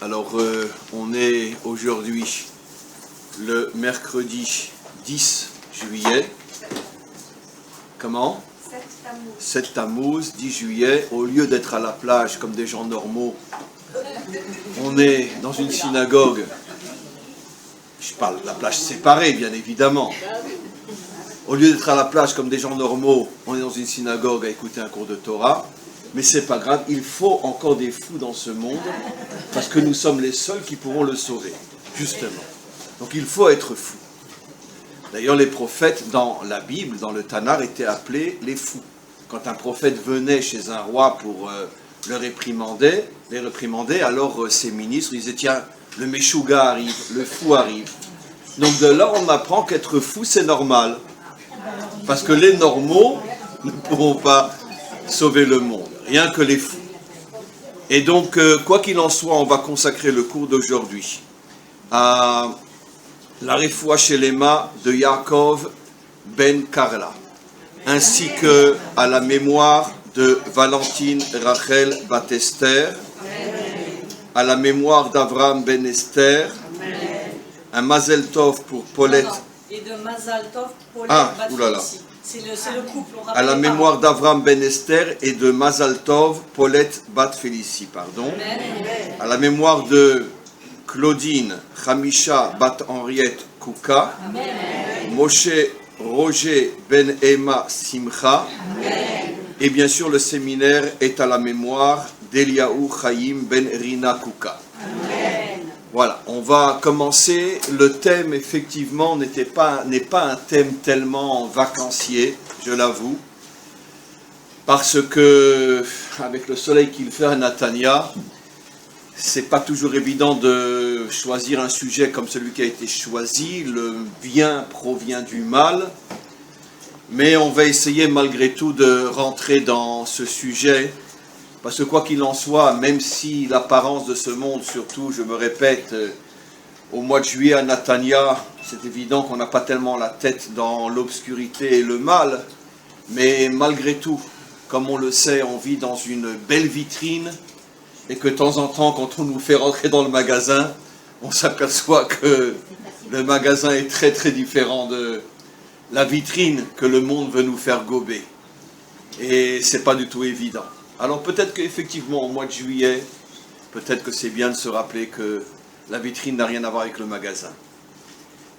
Alors, on est aujourd'hui le mercredi 10 juillet. Comment ? 7 Tammuz, 10 juillet. Au lieu d'être à la plage comme des gens normaux, on est dans une synagogue. Je parle de la plage séparée, bien évidemment. Au lieu d'être à la plage comme des gens normaux, on est dans une synagogue à écouter un cours de Torah. Mais c'est pas grave, il faut encore des fous dans ce monde, parce que nous sommes les seuls qui pourront le sauver, justement. Donc il faut être fou. D'ailleurs, les prophètes dans la Bible, dans le Tanakh, étaient appelés les fous. Quand un prophète venait chez un roi pour les réprimander, alors ses ministres disaient, tiens, le Meshuga arrive, le fou arrive. Donc de là, on apprend qu'être fou, c'est normal. Parce que les normaux ne pourront pas sauver le monde, rien que les fous. Et donc, quoi qu'il en soit, on va consacrer le cours d'aujourd'hui à la Refoua Shelema de Yaakov ben Karla, ainsi que à la mémoire de Valentine Rachel bat Esther, à la mémoire d'Avram ben Esther, un Mazel Tov pour Paulette. Et de Mazel Tov pour Paulette bat Félicie. C'est le couple. À la mémoire d'Avram ben Esther et de Mazal Tov, Paulette bat Félicie, pardon. À la mémoire de Claudine Hamisha bat Henriette Kouka. Moshe Roger ben Emma Simcha. Et bien sûr, le séminaire est à la mémoire d'Eliaou Chaim ben Rina Kouka. Voilà, on va commencer. Le thème, effectivement, n'est pas un thème tellement vacancier, je l'avoue, parce que, avec le soleil qu'il fait à Natania, c'est pas toujours évident de choisir un sujet comme celui qui a été choisi. Le bien provient du mal, mais on va essayer malgré tout de rentrer dans ce sujet. Parce que quoi qu'il en soit, même si l'apparence de ce monde, surtout, je me répète, au mois de juillet à Natania, c'est évident qu'on n'a pas tellement la tête dans l'obscurité et le mal, mais malgré tout, comme on le sait, on vit dans une belle vitrine, et que de temps en temps, quand on nous fait rentrer dans le magasin, on s'aperçoit que le magasin est très très différent de la vitrine que le monde veut nous faire gober. Et c'est pas du tout évident. Alors peut-être qu'effectivement, au mois de juillet, peut-être que c'est bien de se rappeler que la vitrine n'a rien à voir avec le magasin.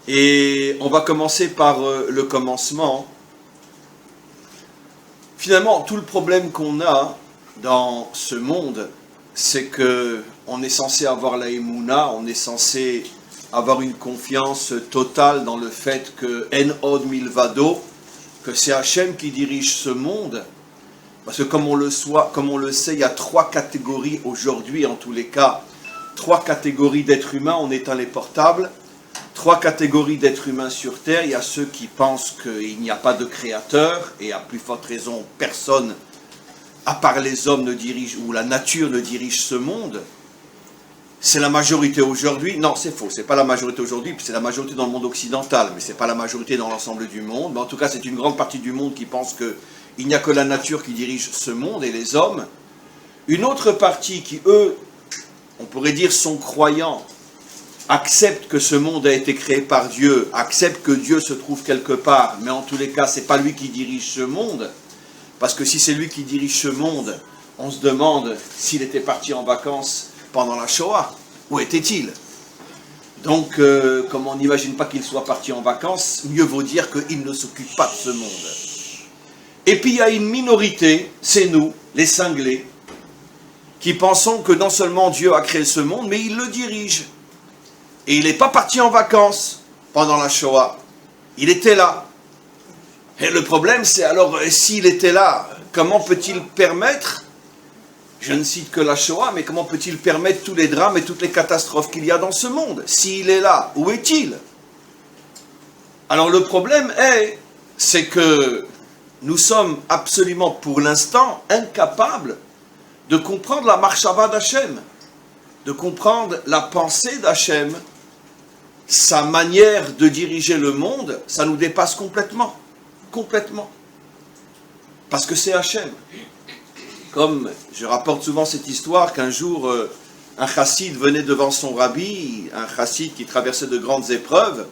Et on va commencer par le commencement. Finalement, tout le problème qu'on a dans ce monde, c'est qu'on est censé avoir la Emouna, on est censé avoir une confiance totale dans le fait que En Od Milvado, que c'est Hachem qui dirige ce monde. Parce que comme on le sait, il y a 3 catégories aujourd'hui, en tous les cas, 3 catégories d'êtres humains, on éteint les portables, 3 catégories d'êtres humains sur Terre. Il y a ceux qui pensent qu'il n'y a pas de créateur, et à plus forte raison, personne, à part les hommes, ne dirige, ou la nature ne dirige ce monde. C'est la majorité aujourd'hui. Non, c'est faux, c'est pas la majorité aujourd'hui, c'est la majorité dans le monde occidental, mais c'est pas la majorité dans l'ensemble du monde. Mais en tout cas, c'est une grande partie du monde qui pense que il n'y a que la nature qui dirige ce monde et les hommes. Une autre partie qui, eux, on pourrait dire, sont croyants, acceptent que ce monde a été créé par Dieu, acceptent que Dieu se trouve quelque part, mais en tous les cas, c'est pas lui qui dirige ce monde. Parce que si c'est lui qui dirige ce monde, on se demande s'il était parti en vacances pendant la Shoah. Où était-il ? Donc, comme on n'imagine pas qu'il soit parti en vacances, mieux vaut dire qu'il ne s'occupe pas de ce monde. Et puis il y a une minorité, c'est nous, les cinglés, qui pensons que non seulement Dieu a créé ce monde, mais il le dirige. Et il n'est pas parti en vacances pendant la Shoah. Il était là. Et le problème, c'est alors, s'il était là, comment peut-il permettre, je ne cite que la Shoah, mais comment peut-il permettre tous les drames et toutes les catastrophes qu'il y a dans ce monde? S'il est là, où est-il? Alors le problème c'est que nous sommes absolument, pour l'instant, incapables de comprendre la marchava d'Hachem, de comprendre la pensée d'Hachem, sa manière de diriger le monde. Ça nous dépasse complètement. Complètement. Parce que c'est Hachem. Comme je rapporte souvent cette histoire qu'un jour, un chassid venait devant son rabbi, un chassid qui traversait de grandes épreuves,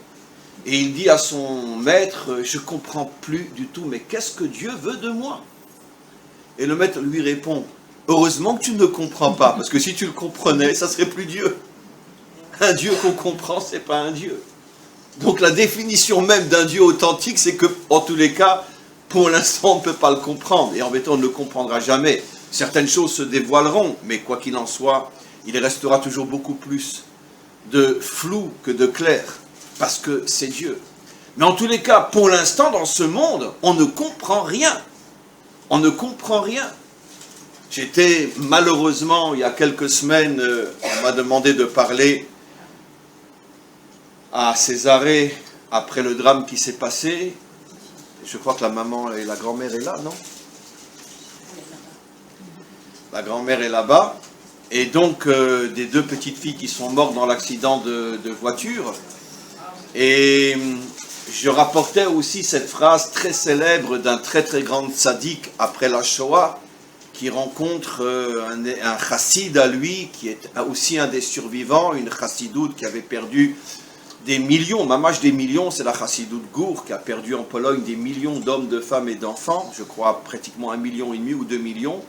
et il dit à son maître, je ne comprends plus du tout, mais qu'est-ce que Dieu veut de moi? Et le maître lui répond, heureusement que tu ne comprends pas, parce que si tu le comprenais, ça serait plus Dieu. Un Dieu qu'on comprend, c'est pas un Dieu. Donc la définition même d'un Dieu authentique, c'est que, en tous les cas, pour l'instant, on ne peut pas le comprendre. Et en fait, on ne le comprendra jamais. Certaines choses se dévoileront, mais quoi qu'il en soit, il restera toujours beaucoup plus de flou que de clair, parce que c'est Dieu. Mais en tous les cas, pour l'instant, dans ce monde, on ne comprend rien. On ne comprend rien. J'étais, malheureusement, il y a quelques semaines, on m'a demandé de parler à Césarée après le drame qui s'est passé. Je crois que la maman et la grand-mère est là, non? La grand-mère est là-bas. Et donc, des deux petites filles qui sont mortes dans l'accident de voiture. Et je rapportais aussi cette phrase très célèbre d'un très très grand tzaddik après la Shoah, qui rencontre un chassid à lui, qui est aussi un des survivants, une chassidoute qui avait perdu des millions, mamash des millions, c'est la chassidoute Gour, qui a perdu en Pologne des millions d'hommes, de femmes et d'enfants, je crois pratiquement 1,5 million ou 2 millions.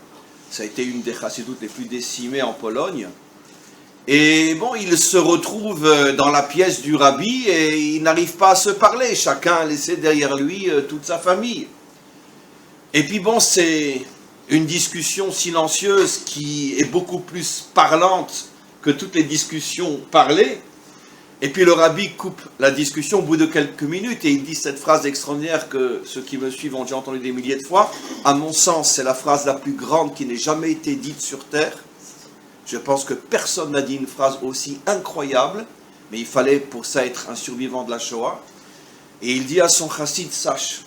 Ça a été une des chassidoutes les plus décimées en Pologne. Et bon, il se retrouve dans la pièce du rabbi et il n'arrive pas à se parler. Chacun a laissé derrière lui toute sa famille. Et puis bon, c'est une discussion silencieuse qui est beaucoup plus parlante que toutes les discussions parlées. Et puis le rabbi coupe la discussion au bout de quelques minutes et il dit cette phrase extraordinaire que ceux qui me suivent ont déjà entendu des milliers de fois. À mon sens, c'est la phrase la plus grande qui n'ait jamais été dite sur terre. Je pense que personne n'a dit une phrase aussi incroyable, mais il fallait pour ça être un survivant de la Shoah. Et il dit à son chassid, sache,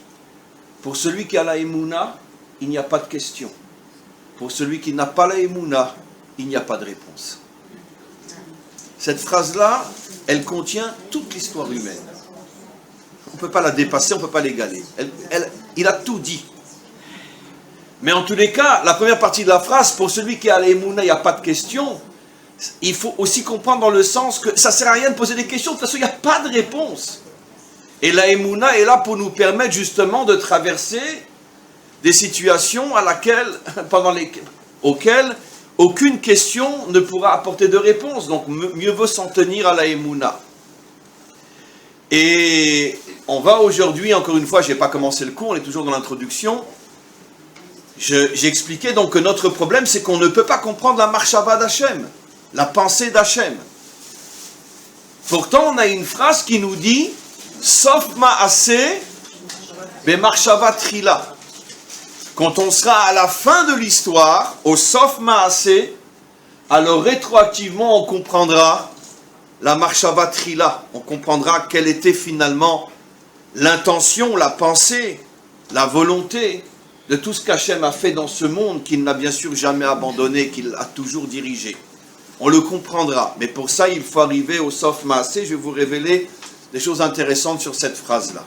pour celui qui a la Emouna, il n'y a pas de question. Pour celui qui n'a pas la Emouna, il n'y a pas de réponse. Cette phrase-là, elle contient toute l'histoire humaine. On ne peut pas la dépasser, on ne peut pas l'égaler. Il a tout dit. Mais en tous les cas, la première partie de la phrase, pour celui qui a l'Emouna, il n'y a pas de question. Il faut aussi comprendre dans le sens que ça ne sert à rien de poser des questions, de toute façon, il n'y a pas de réponse. Et la Emouna est là pour nous permettre justement de traverser des situations auxquelles aucune question ne pourra apporter de réponse. Donc mieux vaut s'en tenir à la Emouna. Et on va aujourd'hui, encore une fois, je n'ai pas commencé le cours, on est toujours dans l'introduction. J'ai expliqué donc que notre problème, c'est qu'on ne peut pas comprendre la marchava d'Hachem, la pensée d'Hachem. Pourtant, on a une phrase qui nous dit « Sof ma'aseh be'marchava trila ». Quand on sera à la fin de l'histoire, au Sof ma'aseh, alors rétroactivement, on comprendra la marchava trila. On comprendra quelle était finalement l'intention, la pensée, la volonté de tout ce qu'Hachem a fait dans ce monde, qu'il n'a bien sûr jamais abandonné, qu'il a toujours dirigé. On le comprendra, mais pour ça, il faut arriver au Sof Maaseh. Je vais vous révéler des choses intéressantes sur cette phrase-là.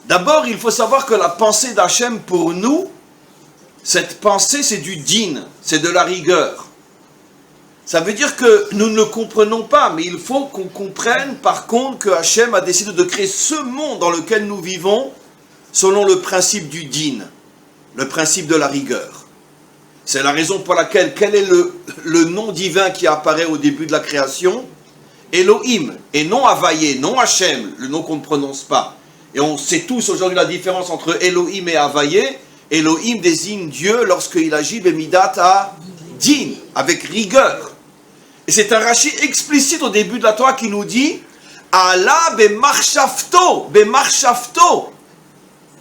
D'abord, il faut savoir que la pensée d'Hachem, pour nous, cette pensée, c'est du din, c'est de la rigueur. Ça veut dire que nous ne le comprenons pas, mais il faut qu'on comprenne, par contre, que Hachem a décidé de créer ce monde dans lequel nous vivons, selon le principe du din, le principe de la rigueur. C'est la raison pour laquelle, quel est le nom divin qui apparaît au début de la création? Elohim, et non Havayé, non Hachem, le nom qu'on ne prononce pas. Et on sait tous aujourd'hui la différence entre Elohim et Havayé. Elohim désigne Dieu lorsqu'il agit bemidat à din, avec rigueur. Et c'est un Rashi explicite au début de la Torah qui nous dit Allah bemarshafto, bemarshafto.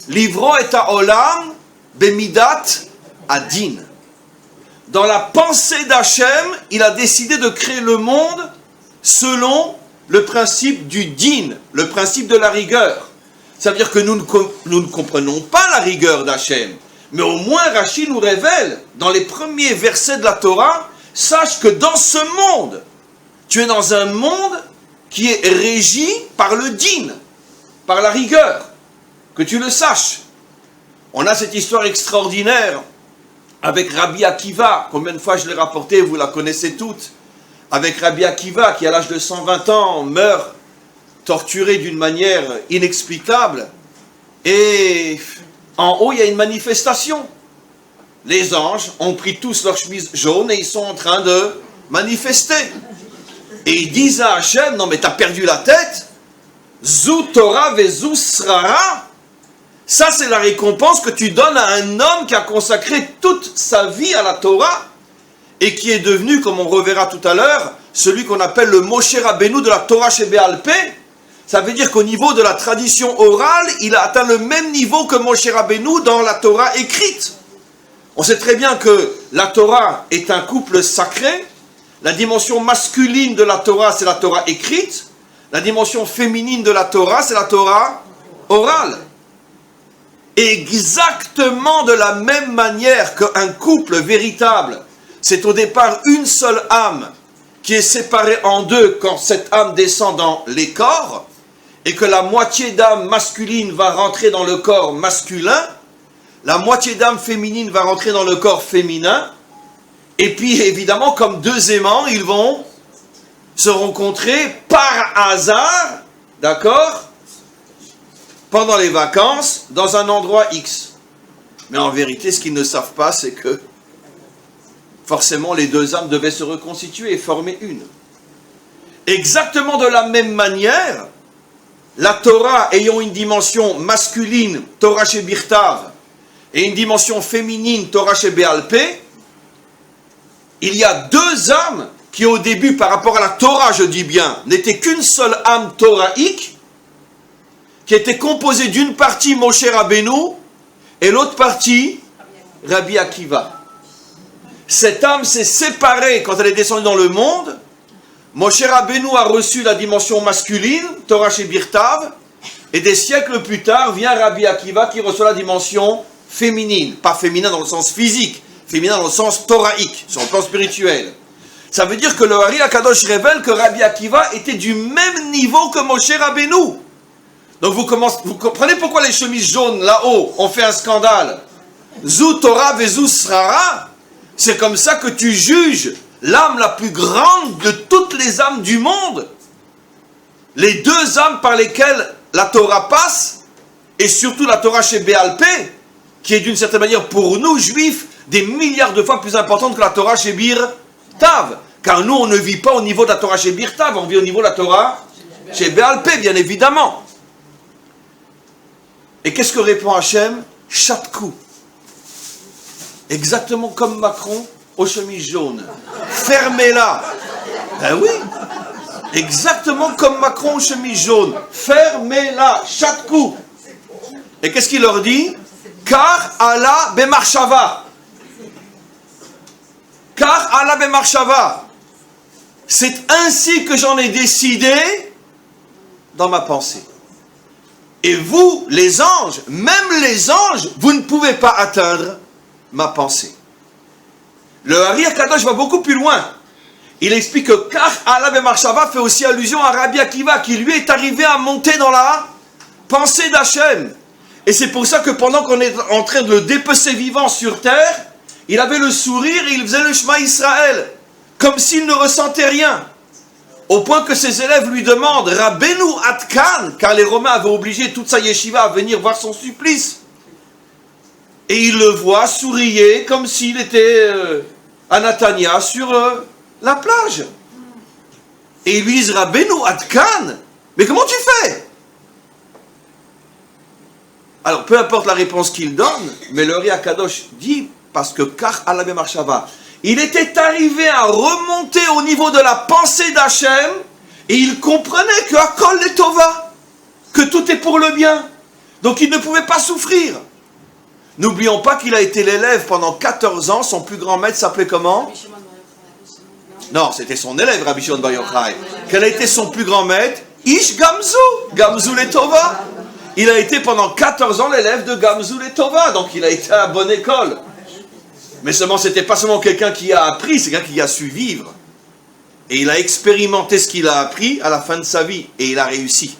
Livro et haolam bemidat adin. Dans la pensée d'Hachem, il a décidé de créer le monde selon le principe du din, le principe de la rigueur. Ça veut dire que nous ne comprenons pas la rigueur d'Hachem, mais au moins Rashi nous révèle, dans les premiers versets de la Torah, sache que dans ce monde, tu es dans un monde qui est régi par le din, par la rigueur. Que tu le saches. On a cette histoire extraordinaire avec Rabbi Akiva. Combien de fois je l'ai rapportée, vous la connaissez toutes. avec Rabbi Akiva, qui à l'âge de 120 ans meurt torturé d'une manière inexplicable. Et en haut, il y a une manifestation. Les anges ont pris tous leur chemise jaune et ils sont en train de manifester. Et ils disent à Hachem, non mais t'as perdu la tête. Zou Torah vezou srara. Ça c'est la récompense que tu donnes à un homme qui a consacré toute sa vie à la Torah et qui est devenu, comme on reverra tout à l'heure, celui qu'on appelle le Moshe Rabbeinu de la Torah chez Béal Pé. Ça veut dire qu'au niveau de la tradition orale, il a atteint le même niveau que Moshe Rabbeinu dans la Torah écrite. On sait très bien que la Torah est un couple sacré. La dimension masculine de la Torah, c'est la Torah écrite. La dimension féminine de la Torah, c'est la Torah orale. Exactement de la même manière qu'un couple véritable, c'est au départ une seule âme qui est séparée en deux quand cette âme descend dans les corps, et que la moitié d'âme masculine va rentrer dans le corps masculin, la moitié d'âme féminine va rentrer dans le corps féminin, et puis évidemment, comme deux aimants, ils vont se rencontrer par hasard, d'accord, pendant les vacances, dans un endroit X. Mais en vérité, ce qu'ils ne savent pas, c'est que forcément, les deux âmes devaient se reconstituer et former une. Exactement de la même manière, la Torah ayant une dimension masculine, Torah chez Birtav, et une dimension féminine, Torah chez Béal Pé, il y a deux âmes qui au début, par rapport à la Torah, je dis bien, n'étaient qu'une seule âme torahique, qui était composée d'une partie Moshe Rabbeinu et l'autre partie Rabbi Akiva. Cette âme s'est séparée quand elle est descendue dans le monde. Moshe Rabbeinu a reçu la dimension masculine, Torah chez Birtav, et des siècles plus tard vient Rabbi Akiva qui reçoit la dimension féminine, pas féminin dans le sens physique, féminin dans le sens torahique, sur le plan spirituel. Ça veut dire que le Hari HaKadosh révèle que Rabbi Akiva était du même niveau que Moshe Rabbeinu. Donc vous comprenez pourquoi les chemises jaunes là-haut ont fait un scandale. Zou Torah vezou srara. C'est comme ça que tu juges l'âme la plus grande de toutes les âmes du monde. Les deux âmes par lesquelles la Torah passe, et surtout la Torah chez Béal Pé, qui est d'une certaine manière pour nous, juifs, des milliards de fois plus importante que la Torah chez Bir Tav. Car nous, on ne vit pas au niveau de la Torah chez Bir Tav, on vit au niveau de la Torah chez Béal Pé, bien évidemment. Et qu'est-ce que répond Hachem? Chatkou. Exactement comme Macron aux chemises jaunes. Fermez-la. Ben oui. Exactement comme Macron aux chemises jaunes. Fermez-la. Chatkou. Et qu'est-ce qu'il leur dit? Car Allah bemarshava. Car Allah bemarshava. C'est ainsi que j'en ai décidé dans ma pensée. Et vous, les anges, même les anges, vous ne pouvez pas atteindre ma pensée. Le Hari HaKadosh va beaucoup plus loin. Il explique que Kach Allah bemarshava fait aussi allusion à Rabbi Akiva, qui lui est arrivé à monter dans la pensée d'Hachem. Et c'est pour ça que pendant qu'on est en train de le dépecer vivant sur terre, il avait le sourire et il faisait le Shema Israël, comme s'il ne ressentait rien. Au point que ses élèves lui demandent « Rabbeinu Atkan » car les Romains avaient obligé toute sa yeshiva à venir voir son supplice. Et il le voit souriller comme s'il était à Natania sur la plage. Et ils lui disent « Rabbeinu Atkan » mais comment tu fais? Alors, peu importe la réponse qu'il donne, mais le Hari HaKadosh dit, parce que Kach Allah bemarshava, il était arrivé à remonter au niveau de la pensée d'Hachem, et il comprenait que Hakol est Tova, que tout est pour le bien. Donc il ne pouvait pas souffrir. N'oublions pas qu'il a été l'élève pendant 14 ans, son plus grand maître s'appelait comment? Non, c'était son élève, Rabbi Shimon Bar Yochai. Quel a été son plus grand maître? Ish Gamzu, Gamzu le Tova. Il a été pendant 14 ans l'élève de Gamzu le Tova, donc il a été à la bonne école. Mais seulement, c'était pas seulement quelqu'un qui a appris, c'est quelqu'un qui a su vivre. Et il a expérimenté ce qu'il a appris à la fin de sa vie, et il a réussi.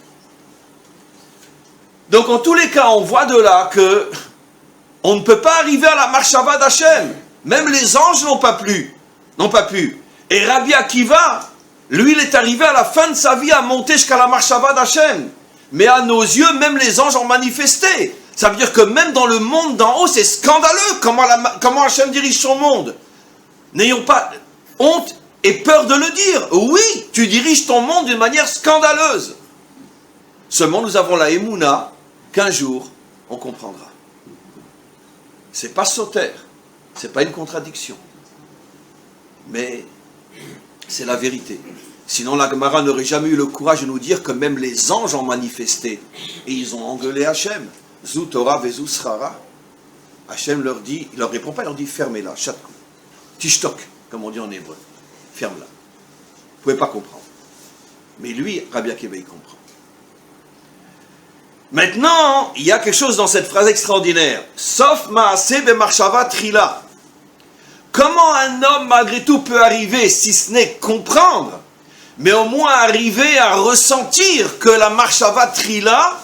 Donc en tous les cas, on voit de là que on ne peut pas arriver à la marshava d'Hachem. Même les anges n'ont pas pu. Et Rabbi Akiva, lui, il est arrivé à la fin de sa vie à monter jusqu'à la Marshava d'Hachem. Mais à nos yeux, même les anges ont manifesté. Ça veut dire que même dans le monde d'en haut, c'est scandaleux comment Hachem dirige son monde. N'ayons pas honte et peur de le dire. Oui, tu diriges ton monde d'une manière scandaleuse. Seulement, nous avons la émouna qu'un jour, on comprendra. C'est pas sauter, c'est pas une contradiction. Mais c'est la vérité. Sinon, la Gemara n'aurait jamais eu le courage de nous dire que même les anges ont manifesté. Et ils ont engueulé Hachem. Zou Torah vezu srara. Hachem leur dit, il leur répond pas, il leur dit fermez-la, chatkou. Tishtok, comme on dit en hébreu. Ferme-la. Vous ne pouvez pas comprendre. Mais lui, Rabbi Akiva, il comprend. Maintenant, il y a quelque chose dans cette phrase extraordinaire. Sauf ma'aseh bemarshava trila. Comment un homme, malgré tout, peut arriver, si ce n'est comprendre, mais au moins arriver à ressentir que la marshava trila,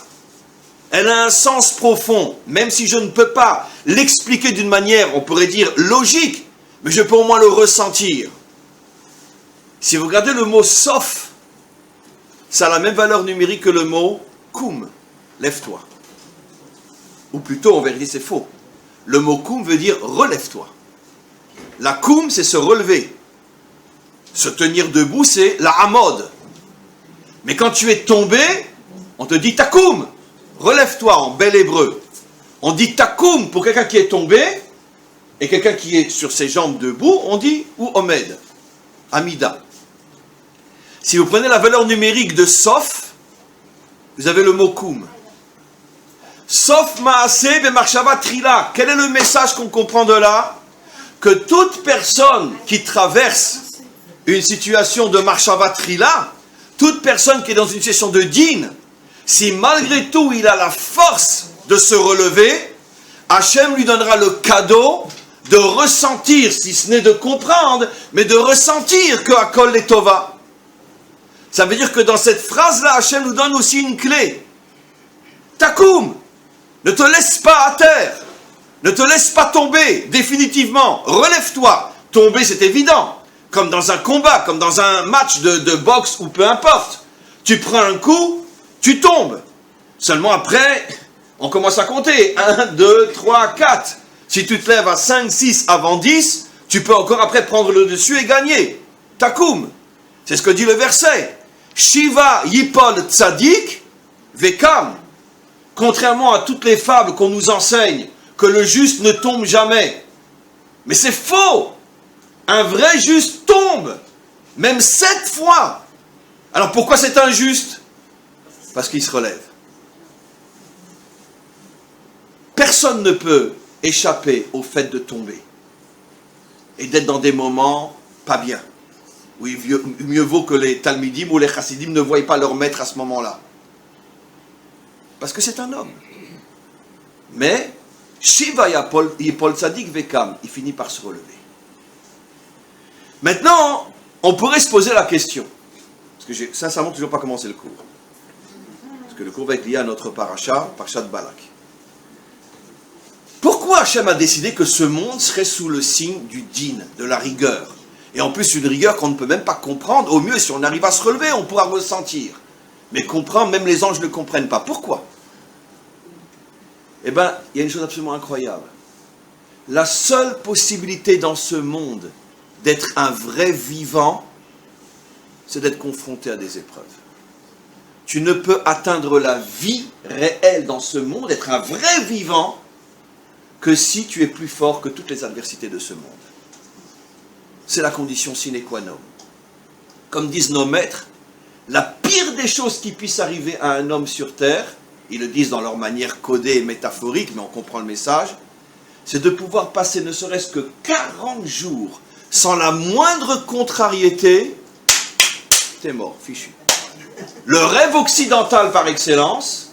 elle a un sens profond, même si je ne peux pas l'expliquer d'une manière, on pourrait dire, logique, mais je peux au moins le ressentir. Si vous regardez le mot sauf, ça a la même valeur numérique que le mot koum, lève-toi. Ou plutôt, en vérité, c'est faux. Le mot koum veut dire relève-toi. La koum, c'est se relever. Se tenir debout, c'est la hamod. Mais quand tu es tombé, on te dit takoum. Relève-toi en bel hébreu. On dit takoum pour quelqu'un qui est tombé, et quelqu'un qui est sur ses jambes debout, on dit ou omed. Amida. Si vous prenez la valeur numérique de sof, vous avez le mot koum. Sof maaseh bemarshava trila. Quel est le message qu'on comprend de là? Que toute personne qui traverse une situation de marshava trila, toute personne qui est dans une situation de din, si malgré tout il a la force de se relever, Hachem lui donnera le cadeau de ressentir, si ce n'est de comprendre, mais de ressentir que Hakol Letova. Ça veut dire que dans cette phrase-là, Hachem nous donne aussi une clé. Takoum, ne te laisse pas à terre, ne te laisse pas tomber définitivement, relève-toi. Tomber, c'est évident, comme dans un combat, comme dans un match de boxe ou peu importe. Tu prends un coup, tu tombes. Seulement après, on commence à compter. 1, 2, 3, 4. Si tu te lèves à 5, 6 avant 10, tu peux encore après prendre le dessus et gagner. Takoum. C'est ce que dit le verset. Shiva yipol tzadik vekam. Contrairement à toutes les fables qu'on nous enseigne, que le juste ne tombe jamais. Mais c'est faux. Un vrai juste tombe. Même 7 fois. Alors pourquoi c'est injuste? Parce qu'il se relève. Personne ne peut échapper au fait de tomber et d'être dans des moments pas bien. Oui, mieux vaut que les Talmidim ou les Chassidim ne voient pas leur maître à ce moment-là. Parce que c'est un homme. Mais, Shiva Yipol Tzadik Vekam, il finit par se relever. Maintenant, on pourrait se poser la question, parce que j'ai sincèrement toujours pas commencé le cours. Parce que le cours va être lié à notre parasha, parasha de Balak. Pourquoi Hachem a décidé que ce monde serait sous le signe du din, de la rigueur? Et en plus, une rigueur qu'on ne peut même pas comprendre. Au mieux, si on arrive à se relever, on pourra ressentir. Mais comprendre, même les anges ne comprennent pas. Pourquoi? Eh bien, il y a une chose absolument incroyable. La seule possibilité dans ce monde d'être un vrai vivant, c'est d'être confronté à des épreuves. Tu ne peux atteindre la vie réelle dans ce monde, être un vrai vivant, que si tu es plus fort que toutes les adversités de ce monde. C'est la condition sine qua non. Comme disent nos maîtres, la pire des choses qui puissent arriver à un homme sur terre, ils le disent dans leur manière codée et métaphorique, mais on comprend le message, c'est de pouvoir passer ne serait-ce que 40 jours sans la moindre contrariété, t'es mort, fichu. Le rêve occidental par excellence,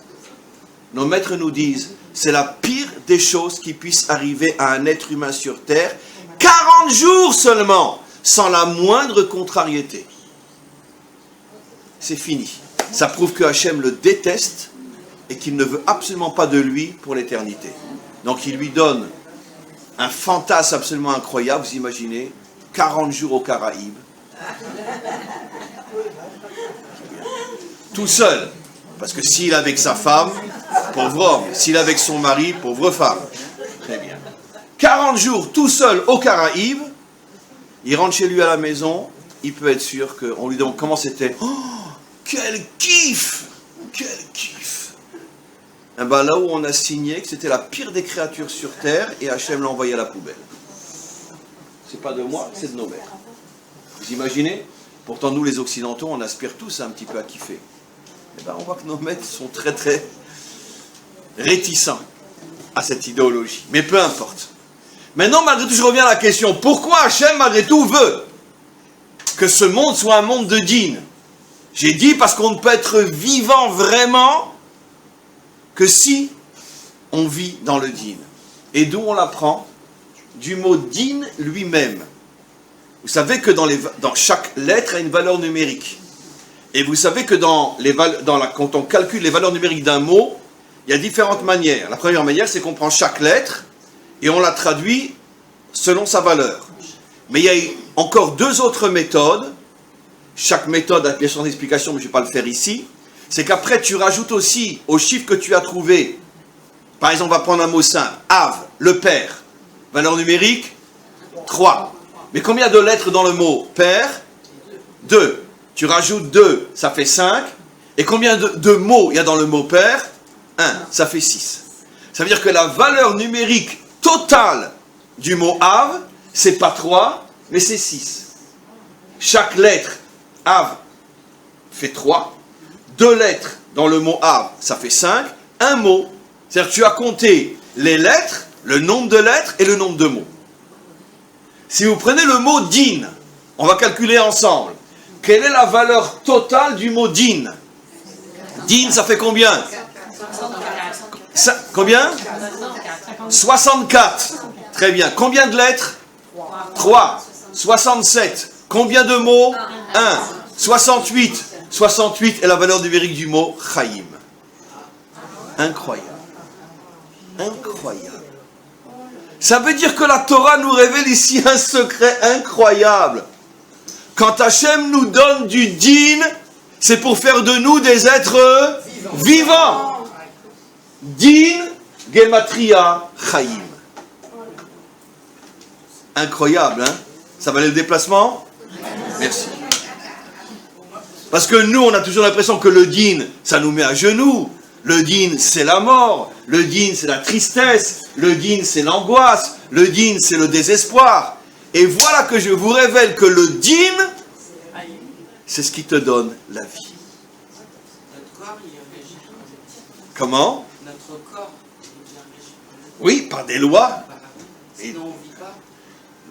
nos maîtres nous disent, c'est la pire des choses qui puissent arriver à un être humain sur terre, 40 jours seulement, sans la moindre contrariété. C'est fini. Ça prouve que Hachem le déteste et qu'il ne veut absolument pas de lui pour l'éternité. Donc il lui donne un fantasme absolument incroyable, vous imaginez, 40 jours aux Caraïbes, Tout seul. Parce que s'il est avec sa femme, pauvre homme. S'il est avec son mari, pauvre femme. Très bien. 40 jours tout seul aux Caraïbes. Il rentre chez lui à la maison. Il peut être sûr qu'on lui demande comment c'était. Oh, quel kiff! Quel kiff! Et ben là où on a signé que c'était la pire des créatures sur terre et Hachem l'a envoyé à la poubelle. C'est pas de moi, c'est de nos mères. Vous imaginez? Pourtant nous les Occidentaux, on aspire tous un petit peu à kiffer. Et ben on voit que nos maîtres sont très très réticents à cette idéologie. Mais peu importe. Maintenant, malgré tout, je reviens à la question. Pourquoi Hachem, malgré tout, veut que ce monde soit un monde de dîn? J'ai dit parce qu'on ne peut être vivant vraiment que si on vit dans le dîn. Et d'où on l'apprend? Du mot dîn lui-même. Vous savez que dans chaque lettre a une valeur numérique. Et vous savez que quand on calcule les valeurs numériques d'un mot, il y a différentes manières. La première manière, c'est qu'on prend chaque lettre et on la traduit selon sa valeur. Mais il y a encore deux autres méthodes. Chaque méthode a bien son explication, mais je ne vais pas le faire ici. C'est qu'après, tu rajoutes aussi au chiffre que tu as trouvé. Par exemple, on va prendre un mot simple. Av, le père. Valeur numérique, 3. Mais combien de lettres dans le mot père? 2. Tu rajoutes 2, ça fait 5. Et combien de mots il y a dans le mot père? 1, ça fait 6. Ça veut dire que la valeur numérique totale du mot Av, c'est pas 3, mais c'est 6. Chaque lettre Av fait 3. 2 lettres dans le mot Av, ça fait 5. Un mot, c'est-à-dire que tu as compté les lettres, le nombre de lettres et le nombre de mots. Si vous prenez le mot din, on va calculer ensemble. Quelle est la valeur totale du mot din? Din, ça fait combien? Combien? 64. Très bien. Combien de lettres? 3. 67. Combien de mots? 1. 68. 68 est la valeur numérique du mot Chaim. Incroyable. Incroyable. Ça veut dire que la Torah nous révèle ici un secret incroyable. Quand Hachem nous donne du din, c'est pour faire de nous des êtres vivants. Din, Gematria, Chaim. Incroyable, hein? Ça valait le déplacement? Merci. Parce que nous, on a toujours l'impression que le din, ça nous met à genoux. Le din, c'est la mort. Le din, c'est la tristesse. Le din, c'est l'angoisse. Le din, c'est le désespoir. Et voilà que je vous révèle que le din, c'est ce qui te donne la vie. Notre corps, il est régi. Comment? Notre corps, il est régi. Oui, par des lois. Sinon, on ne vit pas.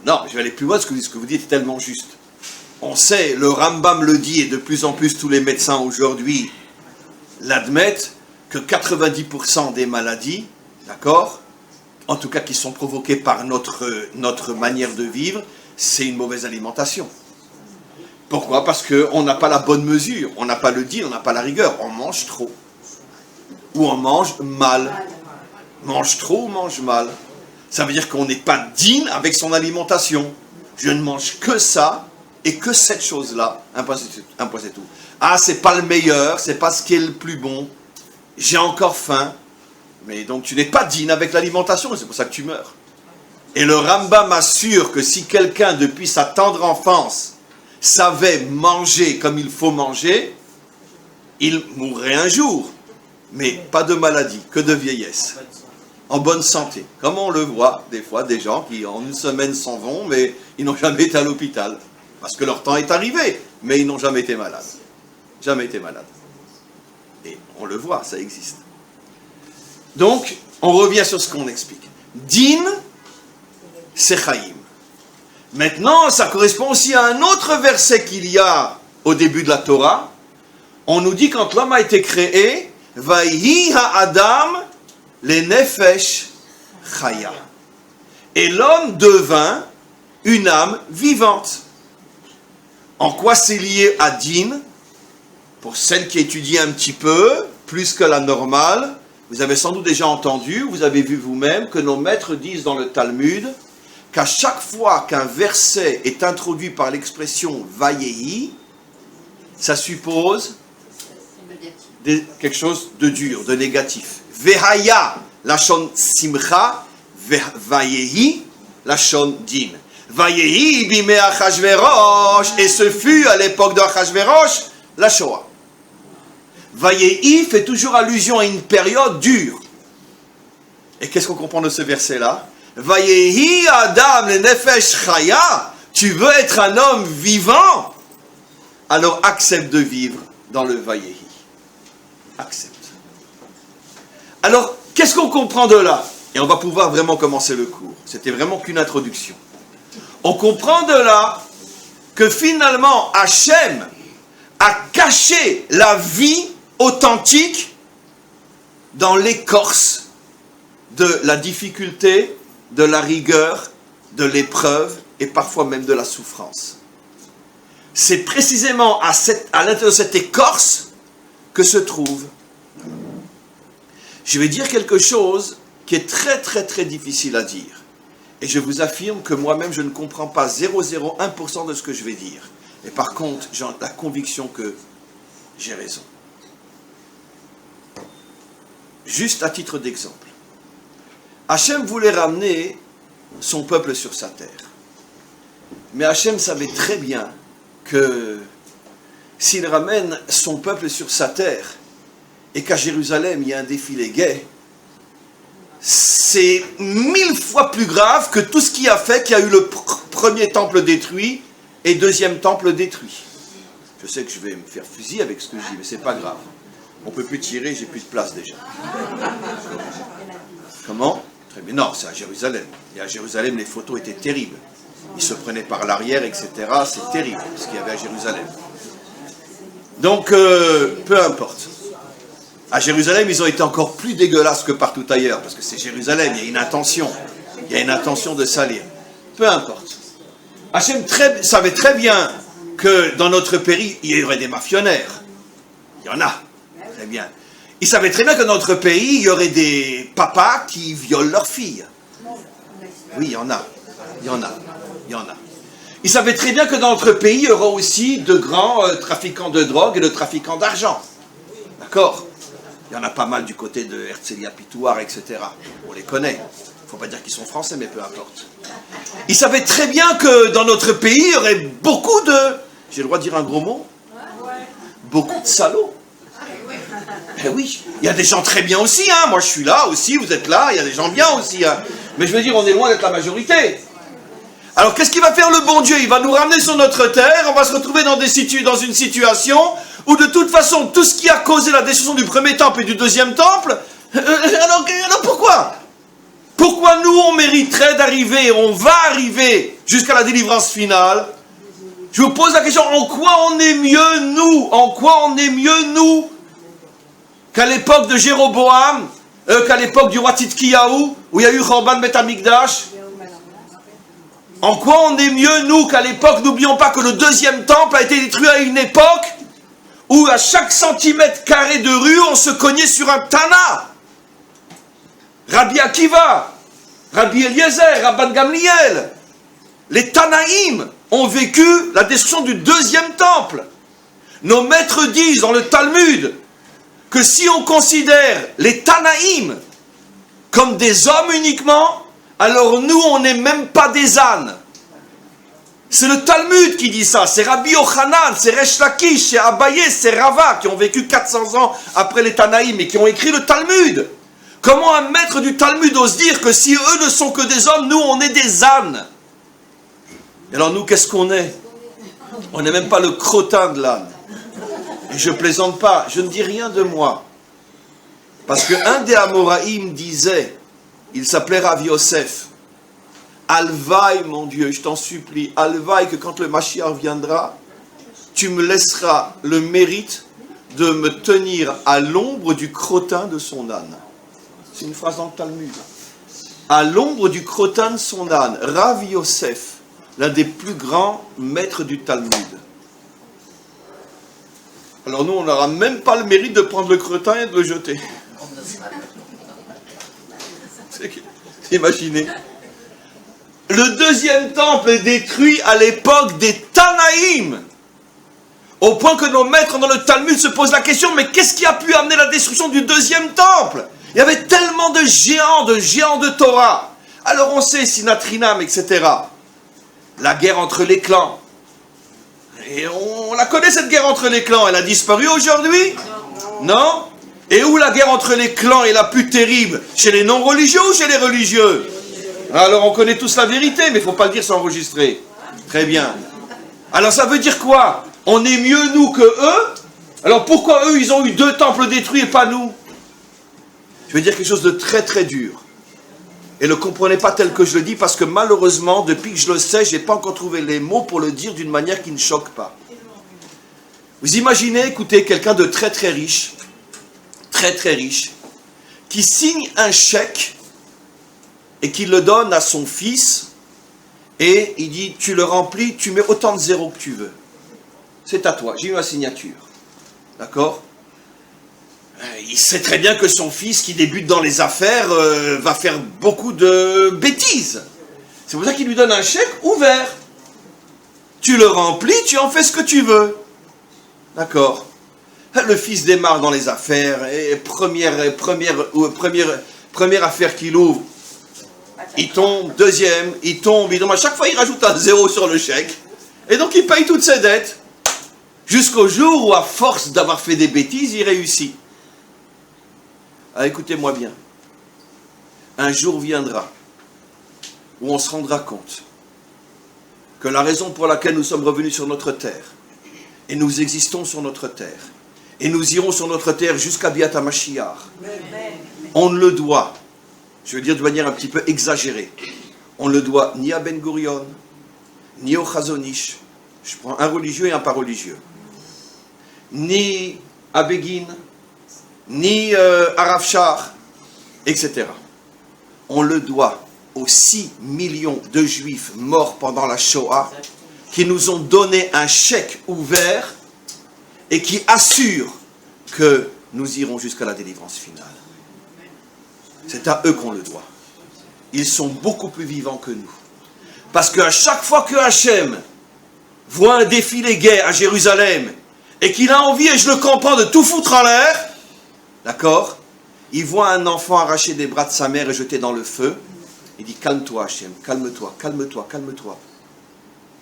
Non, je vais aller plus loin, ce que vous dites est tellement juste. On sait, le Rambam le dit, et de plus en plus tous les médecins aujourd'hui l'admettent, que 90% des maladies, d'accord, en tout cas qui sont provoquées par notre manière de vivre, c'est une mauvaise alimentation. Pourquoi? Parce qu'on n'a pas la bonne mesure, on n'a pas le din, on n'a pas la rigueur, on mange trop. Ou on mange mal. Mange trop ou mange mal. Ça veut dire qu'on n'est pas din avec son alimentation. Je ne mange que ça et que cette chose-là. Un point c'est tout. Ah, c'est pas le meilleur, c'est pas ce qui est le plus bon. J'ai encore faim. Mais donc tu n'es pas din avec l'alimentation et c'est pour ça que tu meurs. Et le Rambam assure que si quelqu'un depuis sa tendre enfance savait manger comme il faut manger, il mourrait un jour. Mais pas de maladie, que de vieillesse. En bonne santé. Comme on le voit des fois, des gens qui en une semaine s'en vont, mais ils n'ont jamais été à l'hôpital. Parce que leur temps est arrivé, mais ils n'ont jamais été malades. Jamais été malades. Et on le voit, ça existe. Donc, on revient sur ce qu'on explique. Din, c'est Chaim. Maintenant, ça correspond aussi à un autre verset qu'il y a au début de la Torah. On nous dit quand l'homme a été créé, Vayhi ha'adam le nefesh chaya. Et l'homme devint une âme vivante. En quoi c'est lié à din? Pour celles qui étudient un petit peu, plus que la normale, vous avez sans doute déjà entendu, vous avez vu vous-même, que nos maîtres disent dans le Talmud qu'à chaque fois qu'un verset est introduit par l'expression Vayehi, ça suppose quelque chose de dur, de négatif. Vehaya, lachon simcha, Vayehi, lachon din. Vayehi bimé Achashverosh, et ce fut à l'époque de Achashverosh, la Shoah. Vayehi fait toujours allusion à une période dure. Et qu'est-ce qu'on comprend de ce verset-là? Vayehi Adam le nefesh chaya, tu veux être un homme vivant, alors accepte de vivre dans le Vayehi. Accepte. Alors, qu'est-ce qu'on comprend de là? Et on va pouvoir vraiment commencer le cours. C'était vraiment qu'une introduction. On comprend de là que finalement Hachem a caché la vie authentique dans l'écorce de la difficulté, de la rigueur, de l'épreuve et parfois même de la souffrance. C'est précisément à l'intérieur de cette écorce que se trouve. Je vais dire quelque chose qui est très très très difficile à dire. Et je vous affirme que moi-même je ne comprends pas 0,01% de ce que je vais dire. Et par contre, j'ai la conviction que j'ai raison. Juste à titre d'exemple. Hachem voulait ramener son peuple sur sa terre. Mais Hachem savait très bien que s'il ramène son peuple sur sa terre et qu'à Jérusalem il y a un défilé gay, c'est 1000 fois plus grave que tout ce qui a fait qu'il y a eu le premier temple détruit et deuxième temple détruit. Je sais que je vais me faire fusiller avec ce que je dis, mais c'est pas grave. On ne peut plus tirer, j'ai plus de place déjà. Comment? Très bien. Non, c'est à Jérusalem. Et à Jérusalem, les photos étaient terribles. Ils se prenaient par l'arrière, etc. C'est terrible, ce qu'il y avait à Jérusalem. Donc, peu importe. À Jérusalem, ils ont été encore plus dégueulasses que partout ailleurs, parce que c'est Jérusalem, il y a une intention. Il y a une intention de salir. Peu importe. Hachem savait très bien que dans notre pays, il y aurait des mafionnaires. Il y en a. Très bien. Il savait très bien que dans notre pays, il y aurait des papas qui violent leurs filles. Oui, il y en a. Il y en a. Il y en a. Il savait très bien que dans notre pays, il y aura aussi de grands trafiquants de drogue et de trafiquants d'argent. D'accord? Il y en a pas mal du côté de Herzliya Pitouar, etc. On les connaît. Il ne faut pas dire qu'ils sont français, mais peu importe. Il savait très bien que dans notre pays, il y aurait beaucoup de... J'ai le droit de dire un gros mot? Beaucoup de salauds. Eh oui, il y a des gens très bien aussi, hein. Moi je suis là aussi, vous êtes là, il y a des gens bien aussi, hein. Mais je veux dire, on est loin d'être la majorité. Alors qu'est-ce qu'il va faire le bon Dieu? Il va nous ramener sur notre terre, on va se retrouver dans une situation où de toute façon, tout ce qui a causé la destruction du premier temple et du deuxième temple, alors pourquoi? Pourquoi nous on mériterait d'arriver, on va arriver jusqu'à la délivrance finale? Je vous pose la question, en quoi on est mieux nous? En quoi on est mieux nous qu'à l'époque de Jéroboam, qu'à l'époque du roi Tzidkiyahu, où il y a eu Chorban Bet Hamikdash? En quoi on est mieux, nous, qu'à l'époque, n'oublions pas que le deuxième temple a été détruit à une époque où à chaque centimètre carré de rue, on se cognait sur un Tana. Rabbi Akiva, Rabbi Eliezer, Rabban Gamliel, les Tanaïm ont vécu la destruction du deuxième temple. Nos maîtres disent dans le Talmud que si on considère les Tanaïm comme des hommes uniquement, alors nous, on n'est même pas des ânes. C'est le Talmud qui dit ça. C'est Rabbi Yochanan, c'est Resh Lakish, c'est Abaye, c'est Rava, qui ont vécu 400 ans après les Tanaïm et qui ont écrit le Talmud. Comment un maître du Talmud ose dire que si eux ne sont que des hommes, nous, on est des ânes? Et alors nous, qu'est-ce qu'on est? On n'est même pas le crottin de l'âne. Et je plaisante pas, je ne dis rien de moi. Parce qu'un des Amoraïm disait, il s'appelait Rav Yosef, Alvaï, mon Dieu, je t'en supplie, Alvaï, que quand le Mashiach viendra, tu me laisseras le mérite de me tenir à l'ombre du crottin de son âne. C'est une phrase dans le Talmud. À l'ombre du crottin de son âne, Rav Yosef, l'un des plus grands maîtres du Talmud. Alors nous, on n'aura même pas le mérite de prendre le crottin et de le jeter. Imaginez. Le deuxième temple est détruit à l'époque des Tanaïm. Au point que nos maîtres dans le Talmud se posent la question, mais qu'est-ce qui a pu amener la destruction du deuxième temple? Il y avait tellement de géants de Torah. Alors on sait, Sinatrinam, etc. La guerre entre les clans. Et on la connaît cette guerre entre les clans, elle a disparu aujourd'hui? Non? Et où la guerre entre les clans est la plus terrible? Chez les non-religieux ou chez les religieux? Alors on connaît tous la vérité, mais il ne faut pas le dire sans enregistrer. Très bien. Alors ça veut dire quoi? On est mieux nous que eux? Alors pourquoi eux ils ont eu 2 temples détruits et pas nous? Je vais dire quelque chose de très très dur. Et ne le comprenez pas tel que je le dis, parce que malheureusement, depuis que je le sais, je n'ai pas encore trouvé les mots pour le dire d'une manière qui ne choque pas. Vous imaginez, écoutez, quelqu'un de très très riche, qui signe un chèque et qui le donne à son fils, et il dit, tu le remplis, tu mets autant de zéros que tu veux. C'est à toi, j'ai eu ma signature. D'accord? Il sait très bien que son fils qui débute dans les affaires va faire beaucoup de bêtises. C'est pour ça qu'il lui donne un chèque ouvert. Tu le remplis, tu en fais ce que tu veux. D'accord? Le fils démarre dans les affaires et première affaire qu'il ouvre, il tombe, deuxième, il tombe. À chaque fois il rajoute un zéro sur le chèque. Et donc il paye toutes ses dettes. Jusqu'au jour où, à force d'avoir fait des bêtises, il réussit. Ah, écoutez-moi bien. Un jour viendra où on se rendra compte que la raison pour laquelle nous sommes revenus sur notre terre, et nous existons sur notre terre, et nous irons sur notre terre jusqu'à Biat HaMashiach, on ne le doit, je veux dire de manière un petit peu exagérée, on ne le doit ni à Ben Gurion, ni au Chazon Ish, je prends un religieux et un pas religieux, ni à Begin, ni à Rav Shach, etc. On le doit aux 6 millions de juifs morts pendant la Shoah, qui nous ont donné un chèque ouvert et qui assurent que nous irons jusqu'à la délivrance finale. C'est à eux qu'on le doit. Ils sont beaucoup plus vivants que nous. Parce qu'à chaque fois que Hachem voit un défilé gay à Jérusalem, et qu'il a envie, et je le comprends, de tout foutre en l'air, d'accord? Il voit un enfant arracher des bras de sa mère et jeter dans le feu. Il dit, calme-toi Hachem, calme-toi, calme-toi, calme-toi.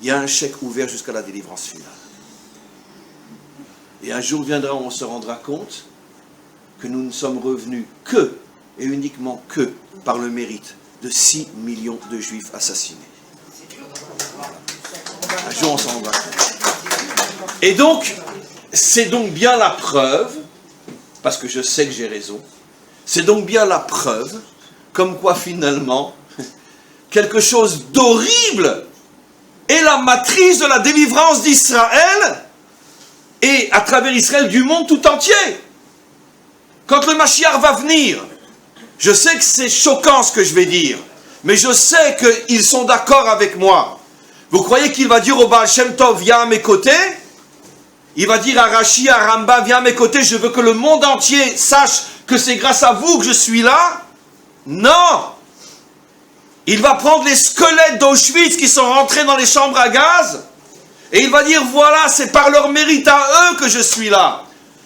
Il y a un chèque ouvert jusqu'à la délivrance finale. Et un jour viendra où on se rendra compte que nous ne sommes revenus que, et uniquement que, par le mérite de 6 millions de juifs assassinés. Un jour on s'en rendra compte. Et donc, c'est donc bien la preuve, parce que je sais que j'ai raison, c'est donc bien la preuve, comme quoi finalement, quelque chose d'horrible est la matrice de la délivrance d'Israël, et à travers Israël du monde tout entier. Quand le Mashiach va venir, je sais que c'est choquant ce que je vais dire, mais je sais qu'ils sont d'accord avec moi. Vous croyez qu'il va dire au Baal Shem Tov, viens à mes côtés? Il va dire à Rashi, à Rambam, viens à mes côtés, je veux que le monde entier sache que c'est grâce à vous que je suis là? Non! Il va prendre les squelettes d'Auschwitz qui sont rentrés dans les chambres à gaz, et il va dire, voilà, c'est par leur mérite à eux que je suis là.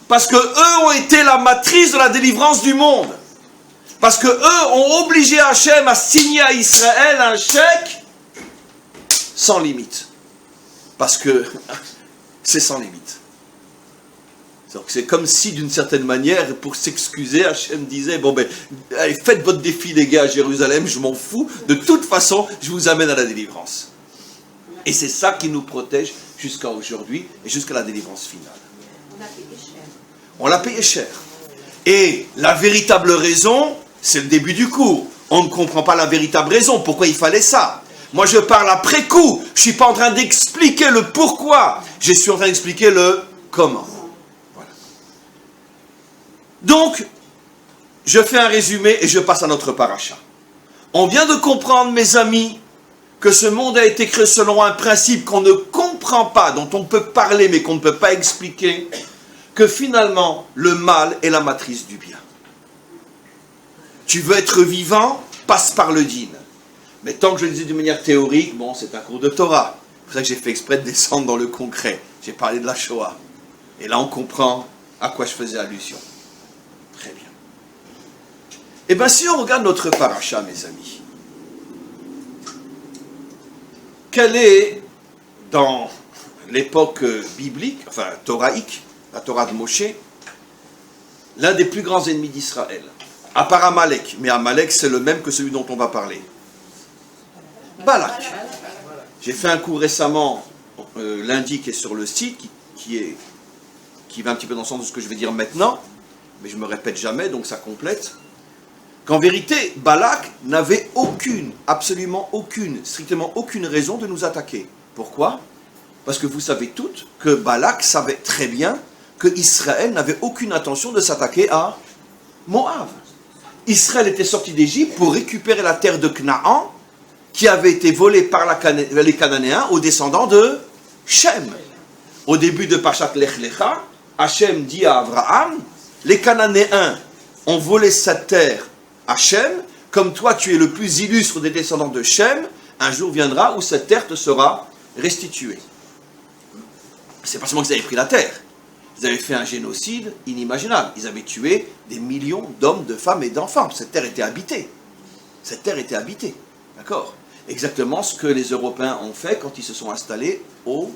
Parce que eux ont été la matrice de la délivrance du monde. Parce que eux ont obligé Hachem à signer à Israël un chèque sans limite. Parce que c'est sans limite. Donc c'est comme si, d'une certaine manière, pour s'excuser, Hachem disait, bon ben, allez, faites votre défi les gars à Jérusalem, je m'en fous, de toute façon, je vous amène à la délivrance. Et c'est ça qui nous protège jusqu'à aujourd'hui et jusqu'à la délivrance finale. On l'a payé cher. On l'a payé cher. Et la véritable raison, c'est le début du cours. On ne comprend pas la véritable raison, pourquoi il fallait ça. Moi je parle après coup, je ne suis pas en train d'expliquer le pourquoi, je suis en train d'expliquer le comment. Voilà. Donc, je fais un résumé et je passe à notre paracha. On vient de comprendre, mes amis, que ce monde a été créé selon un principe qu'on ne comprend pas, dont on peut parler mais qu'on ne peut pas expliquer, que finalement, le mal est la matrice du bien. Tu veux être vivant, passe par le dîn. Mais tant que je le dis d'une manière théorique, bon, c'est un cours de Torah. C'est pour ça que j'ai fait exprès de descendre dans le concret. J'ai parlé de la Shoah. Et là, on comprend à quoi je faisais allusion. Très bien. Eh bien, si on regarde notre paracha, mes amis, quelle est, dans l'époque biblique, enfin thoraïque, la Torah de Moshe, l'un des plus grands ennemis d'Israël, à part Amalek, mais Amalek c'est le même que celui dont on va parler. Balak. J'ai fait un cours récemment, lundi, qui est sur le site, qui va un petit peu dans le sens de ce que je vais dire maintenant, mais je ne me répète jamais, donc ça complète. Qu'en vérité, Balak n'avait aucune, absolument aucune, strictement aucune raison de nous attaquer. Pourquoi ? Parce que vous savez toutes que Balak savait très bien que Israël n'avait aucune intention de s'attaquer à Moab. Israël était sorti d'Égypte pour récupérer la terre de Canaan qui avait été volée par les Cananéens aux descendants de Shem. Au début de Parashat Lech Lecha, Hachem dit à Abraham, les Cananéens ont volé cette terre à Shem, comme toi tu es le plus illustre des descendants de Shem, un jour viendra où cette terre te sera restituée. C'est pas seulement qu'ils avaient pris la terre, ils avaient fait un génocide inimaginable. Ils avaient tué des millions d'hommes, de femmes et d'enfants. Cette terre était habitée. Cette terre était habitée. D'accord ? Exactement ce que les Européens ont fait quand ils se sont installés au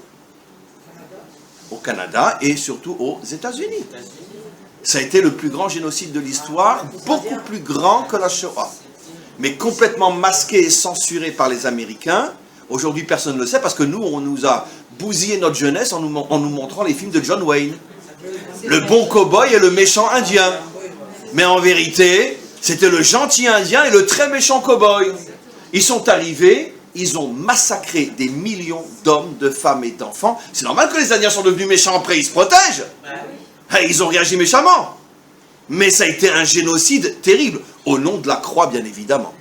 Canada et surtout aux États-Unis. Ça a été le plus grand génocide de l'histoire, beaucoup plus grand que la Shoah. Mais complètement masqué et censuré par les Américains. Aujourd'hui, personne ne le sait parce que nous, on nous a bousillé notre jeunesse en nous montrant les films de John Wayne. Le bon cow-boy et le méchant indien. Mais en vérité, c'était le gentil indien et le très méchant cow-boy. Ils sont arrivés, ils ont massacré des millions d'hommes, de femmes et d'enfants. C'est normal que les Indiens sont devenus méchants après, ils se protègent. Ils ont réagi méchamment. Mais ça a été un génocide terrible, au nom de la croix, bien évidemment.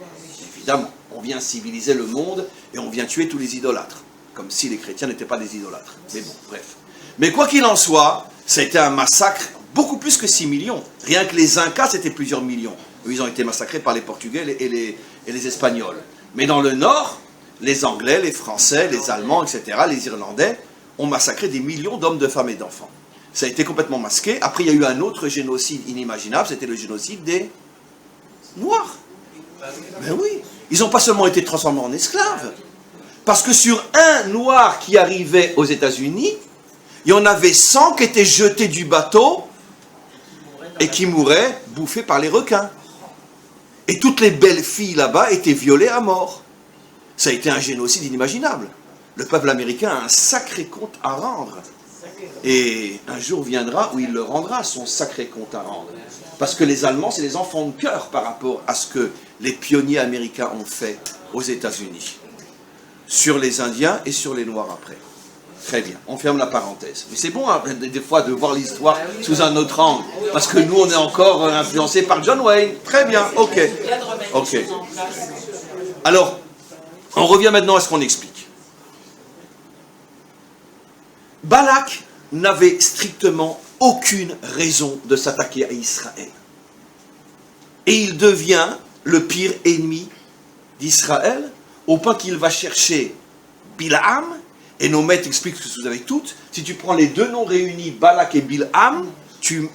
Évidemment, on vient civiliser le monde et on vient tuer tous les idolâtres. Comme si les chrétiens n'étaient pas des idolâtres. Mais bon, bref. Mais quoi qu'il en soit, ça a été un massacre beaucoup plus que 6 millions. Rien que les Incas, c'était plusieurs millions. Eux, ils ont été massacrés par les Portugais et les Espagnols. Mais dans le Nord, les Anglais, les Français, les Allemands, etc., les Irlandais, ont massacré des millions d'hommes, de femmes et d'enfants. Ça a été complètement masqué. Après, il y a eu un autre génocide inimaginable, c'était le génocide des Noirs. Ben oui, ils n'ont pas seulement été transformés en esclaves, parce que sur un Noir qui arrivait aux États-Unis, il y en avait 100 qui étaient jetés du bateau et qui mouraient bouffés par les requins. Et toutes les belles filles là-bas étaient violées à mort. Ça a été un génocide inimaginable. Le peuple américain a un sacré compte à rendre. Et un jour viendra où il le rendra, son sacré compte à rendre. Parce que les Allemands, c'est des enfants de cœur par rapport à ce que les pionniers américains ont fait aux États-Unis. Sur les Indiens et sur les Noirs après. Très bien, on ferme la parenthèse. Mais c'est bon, hein, des fois, de voir l'histoire sous un autre angle. Parce que nous, on est encore influencés par John Wayne. Très bien, ok. Ok. Alors, on revient maintenant à ce qu'on explique. Balak n'avait strictement aucune raison de s'attaquer à Israël. Et il devient le pire ennemi d'Israël, au point qu'il va chercher Bilaam, et nos maîtres expliquent ce que vous avez toutes. Si tu prends les deux noms réunis, Balak et Bilaam, tu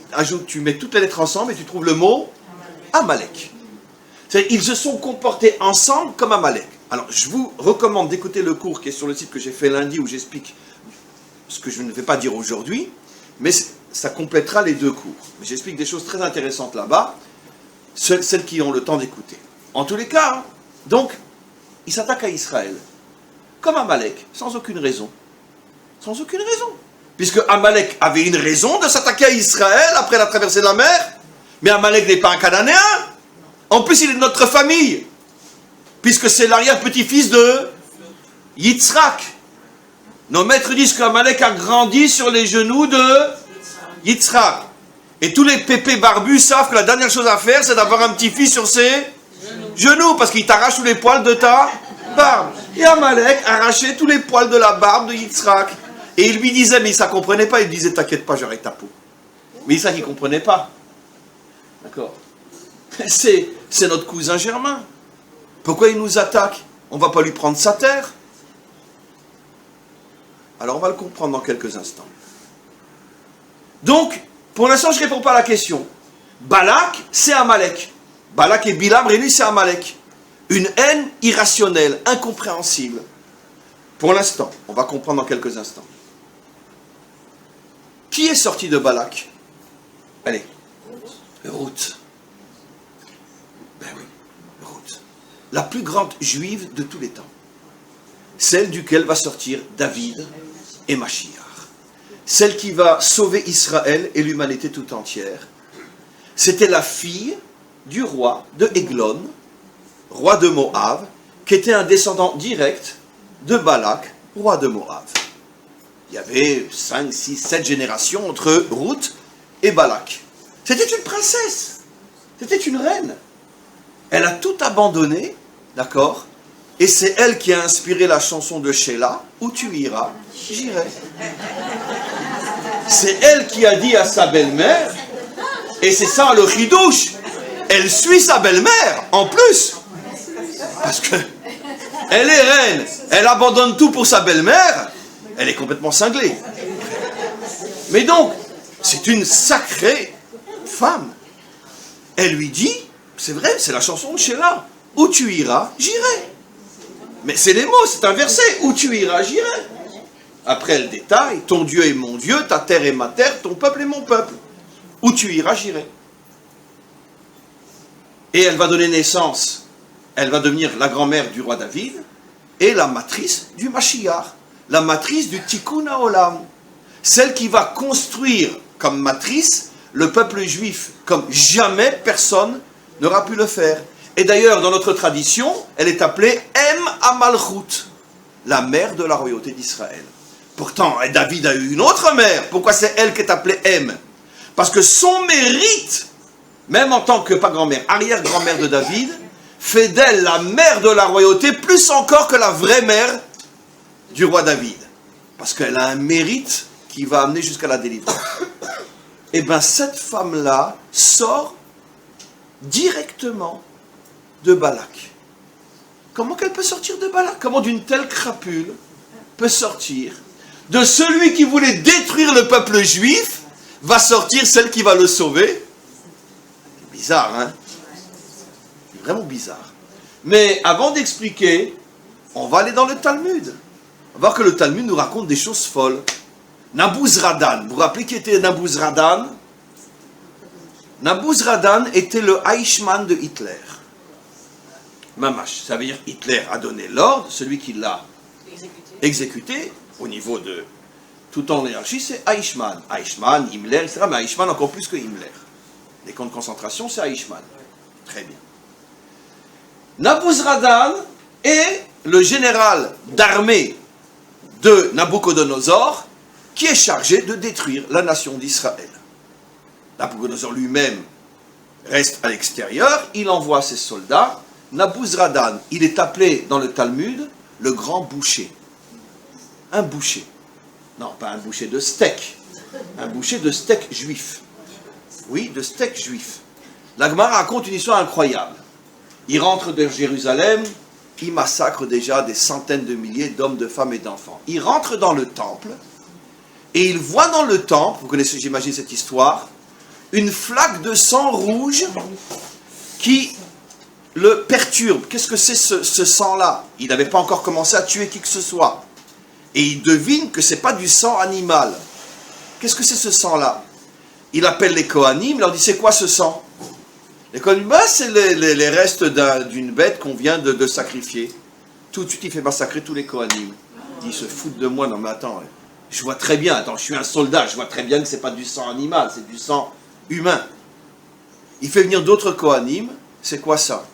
mets toutes les lettres ensemble et tu trouves le mot Amalek. C'est-à-dire, ils se sont comportés ensemble comme Amalek. Alors, je vous recommande d'écouter le cours qui est sur le site que j'ai fait lundi, où j'explique ce que je ne vais pas dire aujourd'hui, mais ça complétera les deux cours. Mais j'explique des choses très intéressantes là-bas, celles qui ont le temps d'écouter. En tous les cas, donc, ils s'attaquent à Israël, comme Amalek, sans aucune raison. Sans aucune raison. Puisque Amalek avait une raison de s'attaquer à Israël après la traversée de la mer, mais Amalek n'est pas un Cananéen. En plus, il est de notre famille, puisque c'est l'arrière-petit-fils de Yitzhak. Nos maîtres disent qu'Amalek a grandi sur les genoux de Yitzhak. Et tous les pépés barbus savent que la dernière chose à faire, c'est d'avoir un petit-fils sur ses genoux, parce qu'il t'arrache tous les poils de ta barbe. Et Amalek arrachait tous les poils de la barbe de Yitzhak. Et il lui disait, mais ça ne comprenait pas, il disait, t'inquiète pas, j'arrête ta peau. Mais ça, il ne comprenait pas. D'accord. C'est notre cousin germain. Pourquoi il nous attaque? On ne va pas lui prendre sa terre. Alors on va le comprendre dans quelques instants. Donc, pour l'instant, je ne réponds pas à la question. Balak, c'est Amalek. Balak et Bilam réunis, c'est Amalek. Une haine irrationnelle, incompréhensible. Pour l'instant, on va comprendre dans quelques instants. Qui est sorti de Balak? Allez, Ruth. Ben oui, Ruth. La plus grande juive de tous les temps. Celle duquel va sortir David et Mashiach. Celle qui va sauver Israël et l'humanité tout entière. C'était la fille du roi de Eglon, roi de Moab, qui était un descendant direct de Balak, roi de Moab. Il y avait 5, 6, 7 générations entre Ruth et Balak. C'était une princesse, c'était une reine. Elle a tout abandonné, d'accord? Et c'est elle qui a inspiré la chanson de Sheila, « Où tu iras, j'irai ». C'est elle qui a dit à sa belle-mère, et c'est ça le chidouche, elle suit sa belle-mère, en plus. Parce que elle est reine, elle abandonne tout pour sa belle-mère, elle est complètement cinglée. Mais donc, c'est une sacrée femme. Elle lui dit, c'est vrai, c'est la chanson de Sheila, « Où tu iras, j'irai ». Mais c'est les mots, c'est un verset, « Où tu iras, j'irai ». Après, elle détaille, « Ton Dieu est mon Dieu, ta terre est ma terre, ton peuple est mon peuple. Où tu iras, j'irai. » Et elle va donner naissance, elle va devenir la grand-mère du roi David et la matrice du Mashiach, la matrice du Tikkun HaOlam, celle qui va construire comme matrice le peuple juif comme jamais personne n'aura pu le faire. Et d'ailleurs, dans notre tradition, elle est appelée Em Amalchut, la mère de la royauté d'Israël. Pourtant, David a eu une autre mère. Pourquoi c'est elle qui est appelée Em? Parce que son mérite, même en tant que, pas grand-mère, arrière-grand-mère de David, fait d'elle la mère de la royauté, plus encore que la vraie mère du roi David. Parce qu'elle a un mérite qui va amener jusqu'à la délivrance. Et bien, cette femme-là sort directement de Balak. Comment qu'elle peut sortir de Balak? Comment d'une telle crapule peut sortir de celui qui voulait détruire le peuple juif, va sortir celle qui va le sauver? C'est bizarre, hein? C'est vraiment bizarre. Mais avant d'expliquer, on va aller dans le Talmud. On va voir que le Talmud nous raconte des choses folles. Nabouzradan, vous vous rappelez qui était Nabouzradan? Nabouzradan était le Eichmann de Hitler. Mamash, ça veut dire Hitler a donné l'ordre, celui qui l'a exécuté au niveau de tout en hiérarchie, c'est Eichmann. Eichmann, Himmler, etc. Mais Eichmann encore plus que Himmler. Les camps de concentration, c'est Eichmann. Très bien. Nabouzradan est le général d'armée de Nabuchodonosor qui est chargé de détruire la nation d'Israël. Nabuchodonosor lui-même reste à l'extérieur, il envoie ses soldats. Nabouzradan, il est appelé dans le Talmud le grand boucher. Un boucher. Non, pas un boucher de steak. Un boucher de steak juif. Oui, de steak juif. La Gemara raconte une histoire incroyable. Il rentre de Jérusalem, il massacre déjà des centaines de milliers d'hommes, de femmes et d'enfants. Il rentre dans le temple, et il voit dans le temple, vous connaissez, j'imagine, cette histoire, une flaque de sang rouge qui le perturbe. Qu'est-ce que c'est ce sang-là? Il n'avait pas encore commencé à tuer qui que ce soit. Et il devine que ce n'est pas du sang animal. Qu'est-ce que c'est ce sang-là? Il appelle les Kohanim, il leur dit, c'est quoi ce sang? Les Kohanim, c'est les restes d'une bête qu'on vient de sacrifier. Tout de suite, il fait massacrer tous les Kohanim. Ils se foutent de moi. Non mais attends, je vois très bien, je suis un soldat, je vois très bien que ce n'est pas du sang animal, c'est du sang humain. Il fait venir d'autres Kohanim, c'est quoi ça?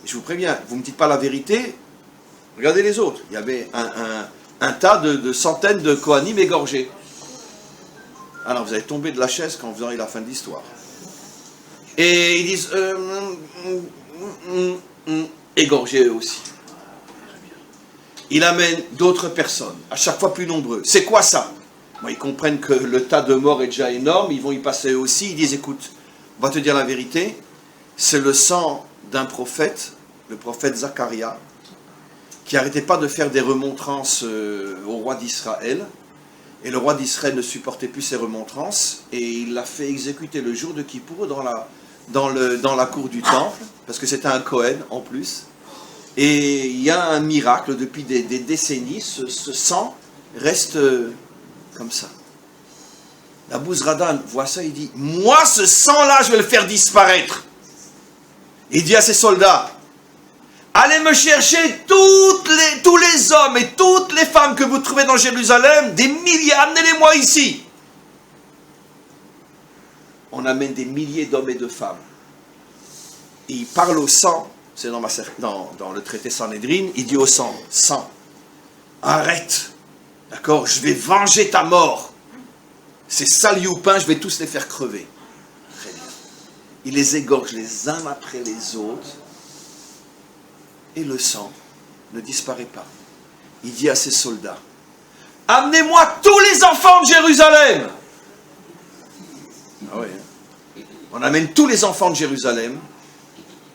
Je vous préviens, vous ne me dites pas la vérité, regardez les autres. Il y avait un tas de centaines de Kohanim égorgés. Alors vous allez tomber de la chaise quand vous aurez la fin de l'histoire. Et ils disent, égorgés eux aussi. Il amène d'autres personnes, à chaque fois plus nombreux. C'est quoi ça? Bon, ils comprennent que le tas de morts est déjà énorme, ils vont y passer eux aussi. Ils disent, écoute, on va te dire la vérité, c'est le sang d'un prophète, le prophète Zacharia, qui n'arrêtait pas de faire des remontrances au roi d'Israël. Et le roi d'Israël ne supportait plus ces remontrances, et il l'a fait exécuter le jour de Kippour dans la cour du temple, parce que c'était un Cohen en plus. Et il y a un miracle, depuis des décennies, ce sang reste comme ça. La Bouzradan voit ça, il dit, moi ce sang-là, je vais le faire disparaître. Il dit à ses soldats, allez me chercher tous les hommes et toutes les femmes que vous trouvez dans Jérusalem, des milliers, amenez-les-moi ici. On amène des milliers d'hommes et de femmes. Et il parle au sang, c'est dans le traité Sanhédrin, il dit au sang, sang, arrête, d'accord, je vais venger ta mort. Ces salioupins, je vais tous les faire crever. Très bien. Il les égorge les uns après les autres. Et le sang ne disparaît pas. Il dit à ses soldats, amenez-moi tous les enfants de Jérusalem. Ah ouais. On amène tous les enfants de Jérusalem.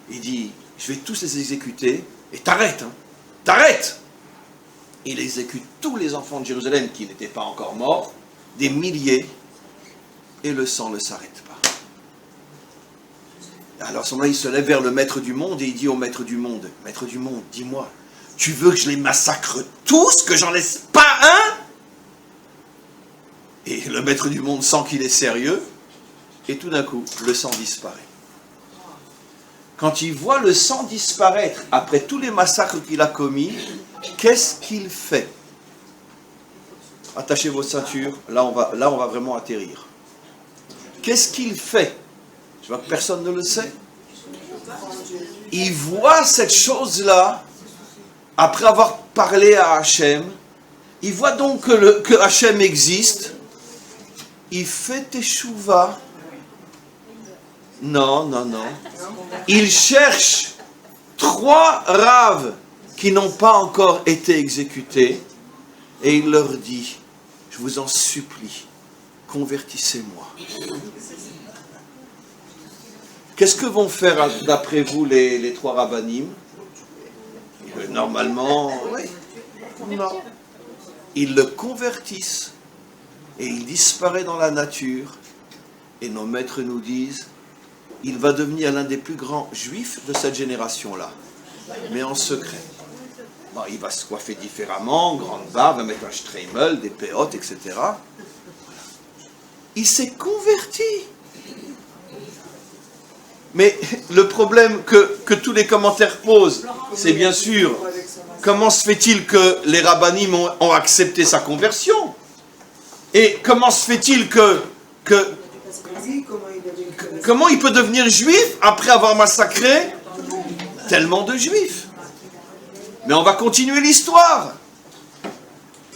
Il dit, je vais tous les exécuter. Et t'arrêtes, hein. T'arrêtes. Il exécute tous les enfants de Jérusalem qui n'étaient pas encore morts. Des milliers, et le sang ne s'arrête pas. Alors à ce moment-là, il se lève vers le maître du monde et il dit au maître du monde, dis-moi, tu veux que je les massacre tous, que j'en laisse pas un? Et le maître du monde sent qu'il est sérieux, et tout d'un coup, le sang disparaît. Quand il voit le sang disparaître après tous les massacres qu'il a commis, qu'est-ce qu'il fait? Attachez vos ceintures, là on va vraiment atterrir. Qu'est-ce qu'il fait? Je vois que personne ne le sait. Il voit cette chose-là, après avoir parlé à Hachem, il voit donc que Hachem existe, il fait teshuva. Non. Il cherche 3 raves qui n'ont pas encore été exécutés, et il leur dit, je vous en supplie, convertissez-moi. Qu'est-ce que vont faire d'après vous les 3 rabbanim? Normalement, non. Ils le convertissent et il disparaît dans la nature. Et nos maîtres nous disent, il va devenir l'un des plus grands juifs de cette génération-là, mais en secret. Bon, il va se coiffer différemment, grande barbe, va mettre un streimel, des péotes, etc. Il s'est converti. Mais le problème que tous les commentaires posent, c'est bien sûr, comment se fait-il que les rabbanim ont accepté sa conversion? Et comment se fait-il comment il peut devenir juif après avoir massacré tellement de juifs? Mais on va continuer l'histoire.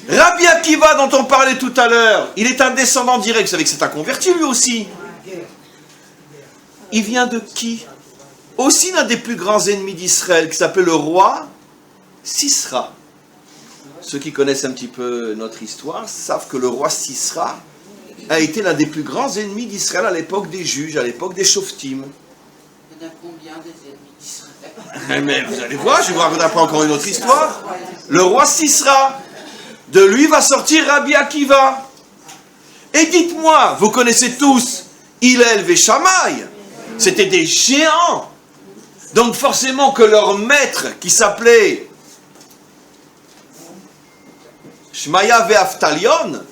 Rabbi Akiva, dont on parlait tout à l'heure, il est un descendant direct. Vous savez que c'est un converti lui aussi. Il vient de qui? Aussi l'un des plus grands ennemis d'Israël, qui s'appelle le roi Sisra. Ceux qui connaissent un petit peu notre histoire savent que le roi Sisra a été l'un des plus grands ennemis d'Israël à l'époque des juges, à l'époque des Shoftim. Il y en a combien des ennemis d'Israël? Mais vous allez voir, je vais vous raconter après encore une autre histoire. Le roi Sisra, de lui va sortir Rabbi Akiva. Et dites-moi, vous connaissez tous Hillel et Shammai. C'était des géants. Donc forcément que leur maître, qui s'appelait Shmaya ve'Aftalion,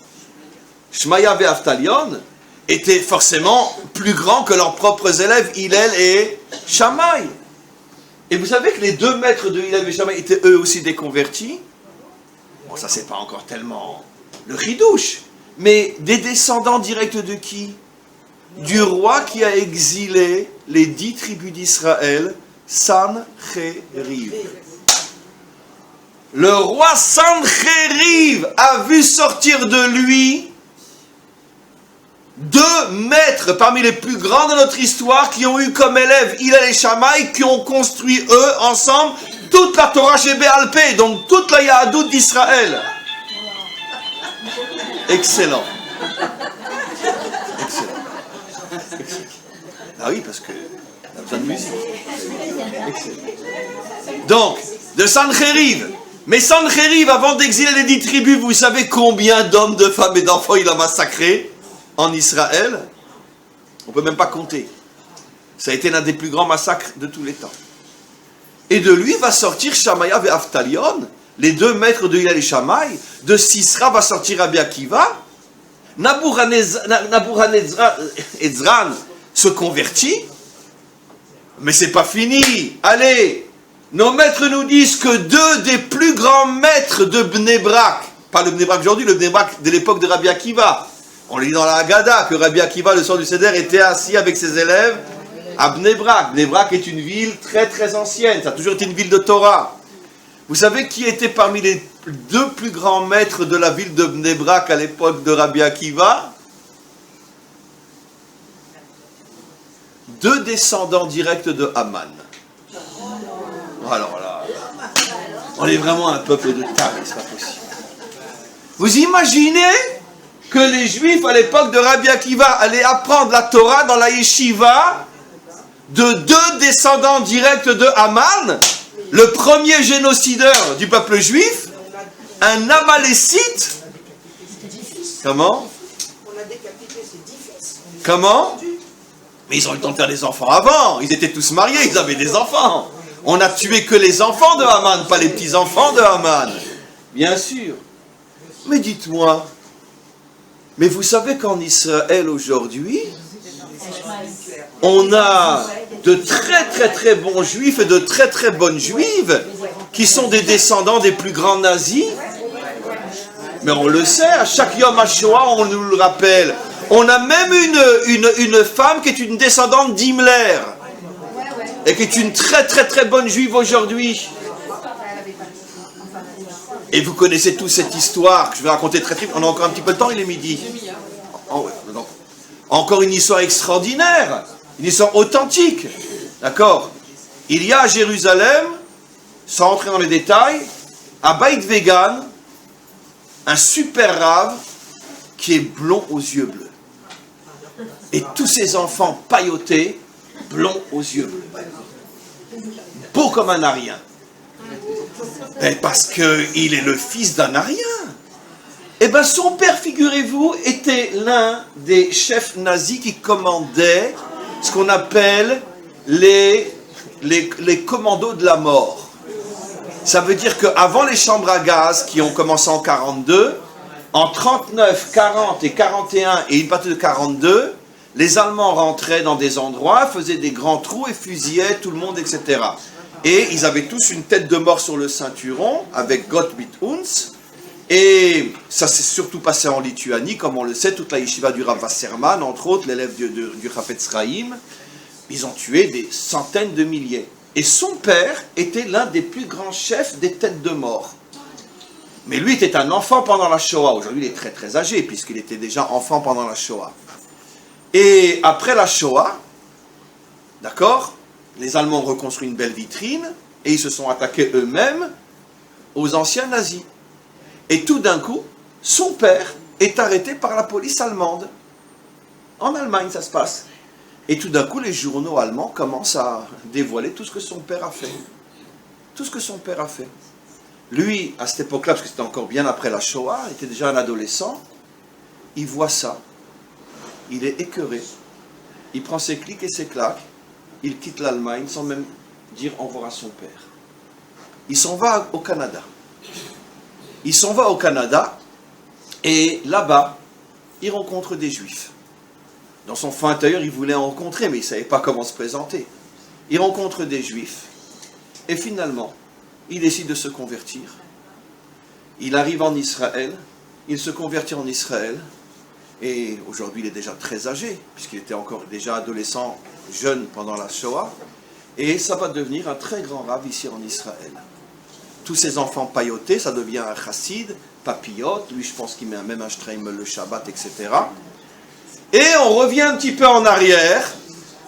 était forcément plus grand que leurs propres élèves Hillel et Shammai. Et vous savez que les 2 maîtres de Hillel et Shammai étaient eux aussi des convertis. Bon, ça c'est pas encore tellement le chidouche, mais des descendants directs de qui? Du roi qui a exilé les 10 tribus d'Israël, Sancheriv. Le roi Sancheriv a vu sortir de lui 2 maîtres parmi les plus grands de notre histoire qui ont eu comme élèves Hillel et Shammai, qui ont construit eux ensemble toute la Torah Shebé'al Peh, donc toute la Yahadout d'Israël. Excellent. Ah oui, parce que on a besoin de musique. Excellent. Donc, de Sancheriv, Mais Sancheriv, avant d'exiler les 10 tribus, vous savez combien d'hommes, de femmes et d'enfants il a massacré en Israël? On ne peut même pas compter. Ça a été l'un des plus grands massacres de tous les temps. Et de lui va sortir Shamaya et Avtalion, les deux maîtres de Hillel et Shammai. De Sisra va sortir Rabbi Akiva. Nabuchodonosor se convertit. Mais c'est pas fini. Allez, nos maîtres nous disent que deux des plus grands maîtres de Bnei Brak, pas le Bnei Brak aujourd'hui, le Bnei Brak de l'époque de Rabbi Akiva. On lit dans la Haggadah que Rabbi Akiva, le soir du Seder, était assis avec ses élèves à Bnei Brak. Bnei Brak est une ville très très ancienne, ça a toujours été une ville de Torah. Vous savez qui était parmi les deux plus grands maîtres de la ville de Bnei Brak à l'époque de Rabbi Akiva? Deux descendants directs de Haman. Alors là, on est vraiment un peuple de tarés, c'est pas possible. Vous imaginez que les Juifs à l'époque de Rabbi Akiva allaient apprendre la Torah dans la yeshiva de deux descendants directs de Haman, le premier génocideur du peuple juif, un Amalécite. Comment? Comment? Mais ils ont eu le temps de faire des enfants avant. Ils étaient tous mariés, ils avaient des enfants. On n'a tué que les enfants de Haman, pas les petits-enfants de Haman. Bien sûr. Mais dites-moi, mais vous savez qu'en Israël aujourd'hui, on a de très très très bons juifs et de très très bonnes juives qui sont des descendants des plus grands nazis. Mais on le sait, à chaque Yom HaShoah, on nous le rappelle. On a même une femme qui est une descendante d'Himmler et qui est une très très très bonne juive aujourd'hui. Et vous connaissez tous cette histoire que je vais raconter très vite. On a encore un petit peu de temps, il est midi. Encore une histoire extraordinaire, une histoire authentique. D'accord? Il y a à Jérusalem, sans rentrer dans les détails, à Beit Vegan, un super rave qui est blond aux yeux bleus. Et tous ses enfants paillotés, blonds aux yeux bleus. Beau comme un arien. Mais parce qu'il est le fils d'un arien. Eh bien, son père, figurez-vous, était l'un des chefs nazis qui commandaient ce qu'on appelle les commandos de la mort. Ça veut dire qu'avant les chambres à gaz, qui ont commencé en 42, en 39, 40 et 41 et une partie de 42, les Allemands rentraient dans des endroits, faisaient des grands trous et fusillaient tout le monde, etc. Et ils avaient tous une tête de mort sur le ceinturon, avec Gott mit uns. Et ça s'est surtout passé en Lituanie, comme on le sait, toute la yeshiva du Rav Wasserman, entre autres, l'élève du Chafetz Chaim. Ils ont tué des centaines de milliers. Et son père était l'un des plus grands chefs des têtes de mort. Mais lui était un enfant pendant la Shoah. Aujourd'hui, il est très très âgé, puisqu'il était déjà enfant pendant la Shoah. Et après la Shoah, d'accord, les Allemands ont reconstruit une belle vitrine, et ils se sont attaqués eux-mêmes aux anciens nazis. Et tout d'un coup, son père est arrêté par la police allemande. En Allemagne, ça se passe. Et tout d'un coup, les journaux allemands commencent à dévoiler tout ce que son père a fait. Tout ce que son père a fait. Lui, à cette époque-là, parce que c'était encore bien après la Shoah, il était déjà un adolescent, il voit ça. Il est écœuré. Il prend ses clics et ses claques. Il quitte l'Allemagne sans même dire au revoir à son père. Il s'en va au Canada. Il s'en va au Canada et là-bas, il rencontre des Juifs. Dans son fond intérieur, il voulait en rencontrer, mais il ne savait pas comment se présenter. Il rencontre des Juifs et finalement, il décide de se convertir. Il arrive en Israël, il se convertit en Israël et aujourd'hui, il est déjà très âgé, puisqu'il était encore déjà adolescent, jeune pendant la Shoah, et ça va devenir un très grand rave ici en Israël. Tous ses enfants paillotés, ça devient un chassid, papillote, lui je pense qu'il met même un shtreimel le Shabbat, etc. Et on revient un petit peu en arrière,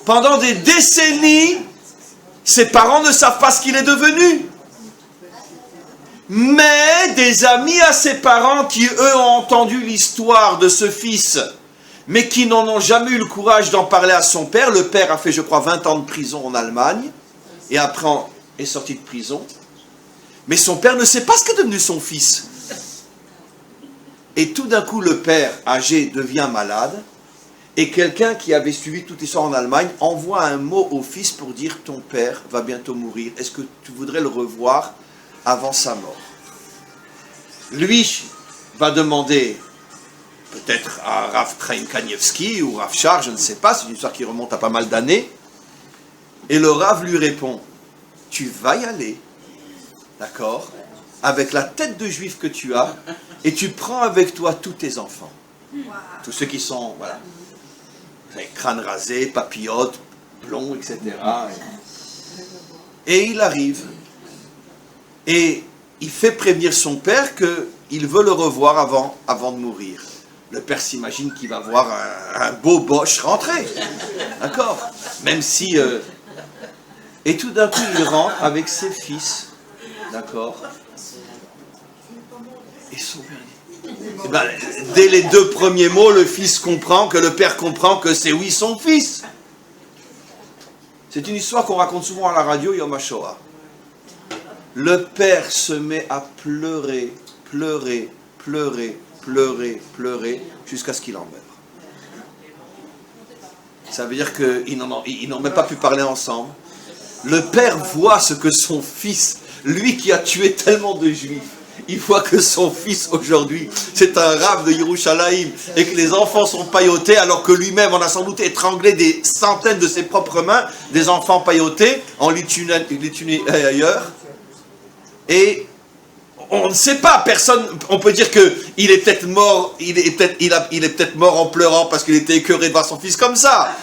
pendant des décennies, ses parents ne savent pas ce qu'il est devenu. Mais des amis à ses parents qui eux ont entendu l'histoire de ce fils, mais qui n'en ont jamais eu le courage d'en parler à son père. Le père a fait je crois 20 ans de prison en Allemagne, et après est sorti de prison. Mais son père ne sait pas ce qu'est devenu son fils. Et tout d'un coup, le père âgé devient malade. Et quelqu'un qui avait suivi toute l'histoire en Allemagne envoie un mot au fils pour dire « Ton père va bientôt mourir. Est-ce que tu voudrais le revoir avant sa mort ?» Lui va demander peut-être à Rav Chaim Kanievski ou Rav Shar, je ne sais pas, c'est une histoire qui remonte à pas mal d'années. Et le Rav lui répond « Tu vas y aller, d'accord, avec la tête de juif que tu as, et tu prends avec toi tous tes enfants. Tous ceux qui sont, voilà, avec crâne rasé, papillotes, blonds, etc. » Et il arrive, et il fait prévenir son père qu'il veut le revoir avant de mourir. Le père s'imagine qu'il va voir un beau Bosch rentrer. D'accord? Même si... Et tout d'un coup, il rentre avec ses fils. D'accord? Et son père dit... dès les 2 premiers mots, le fils comprend que le père comprend que c'est oui son fils. C'est une histoire qu'on raconte souvent à la radio, Yom HaShoah. Le père se met à pleurer, pleurer, pleurer, pleurer, pleurer, jusqu'à ce qu'il en meure. Ça veut dire qu'ils n'ont même pas pu parler ensemble. Le père voit ce que son fils, lui qui a tué tellement de juifs, il voit que son fils aujourd'hui, c'est un rav de Yerushalayim, et que les enfants sont paillotés, alors que lui-même, on a sans doute étranglé des centaines de ses propres mains, des enfants paillotés, en Lituanie et ailleurs. Et on ne sait pas, personne, on peut dire qu'il est peut-être mort, il est peut-être mort en pleurant parce qu'il était écœuré de voir son fils comme ça.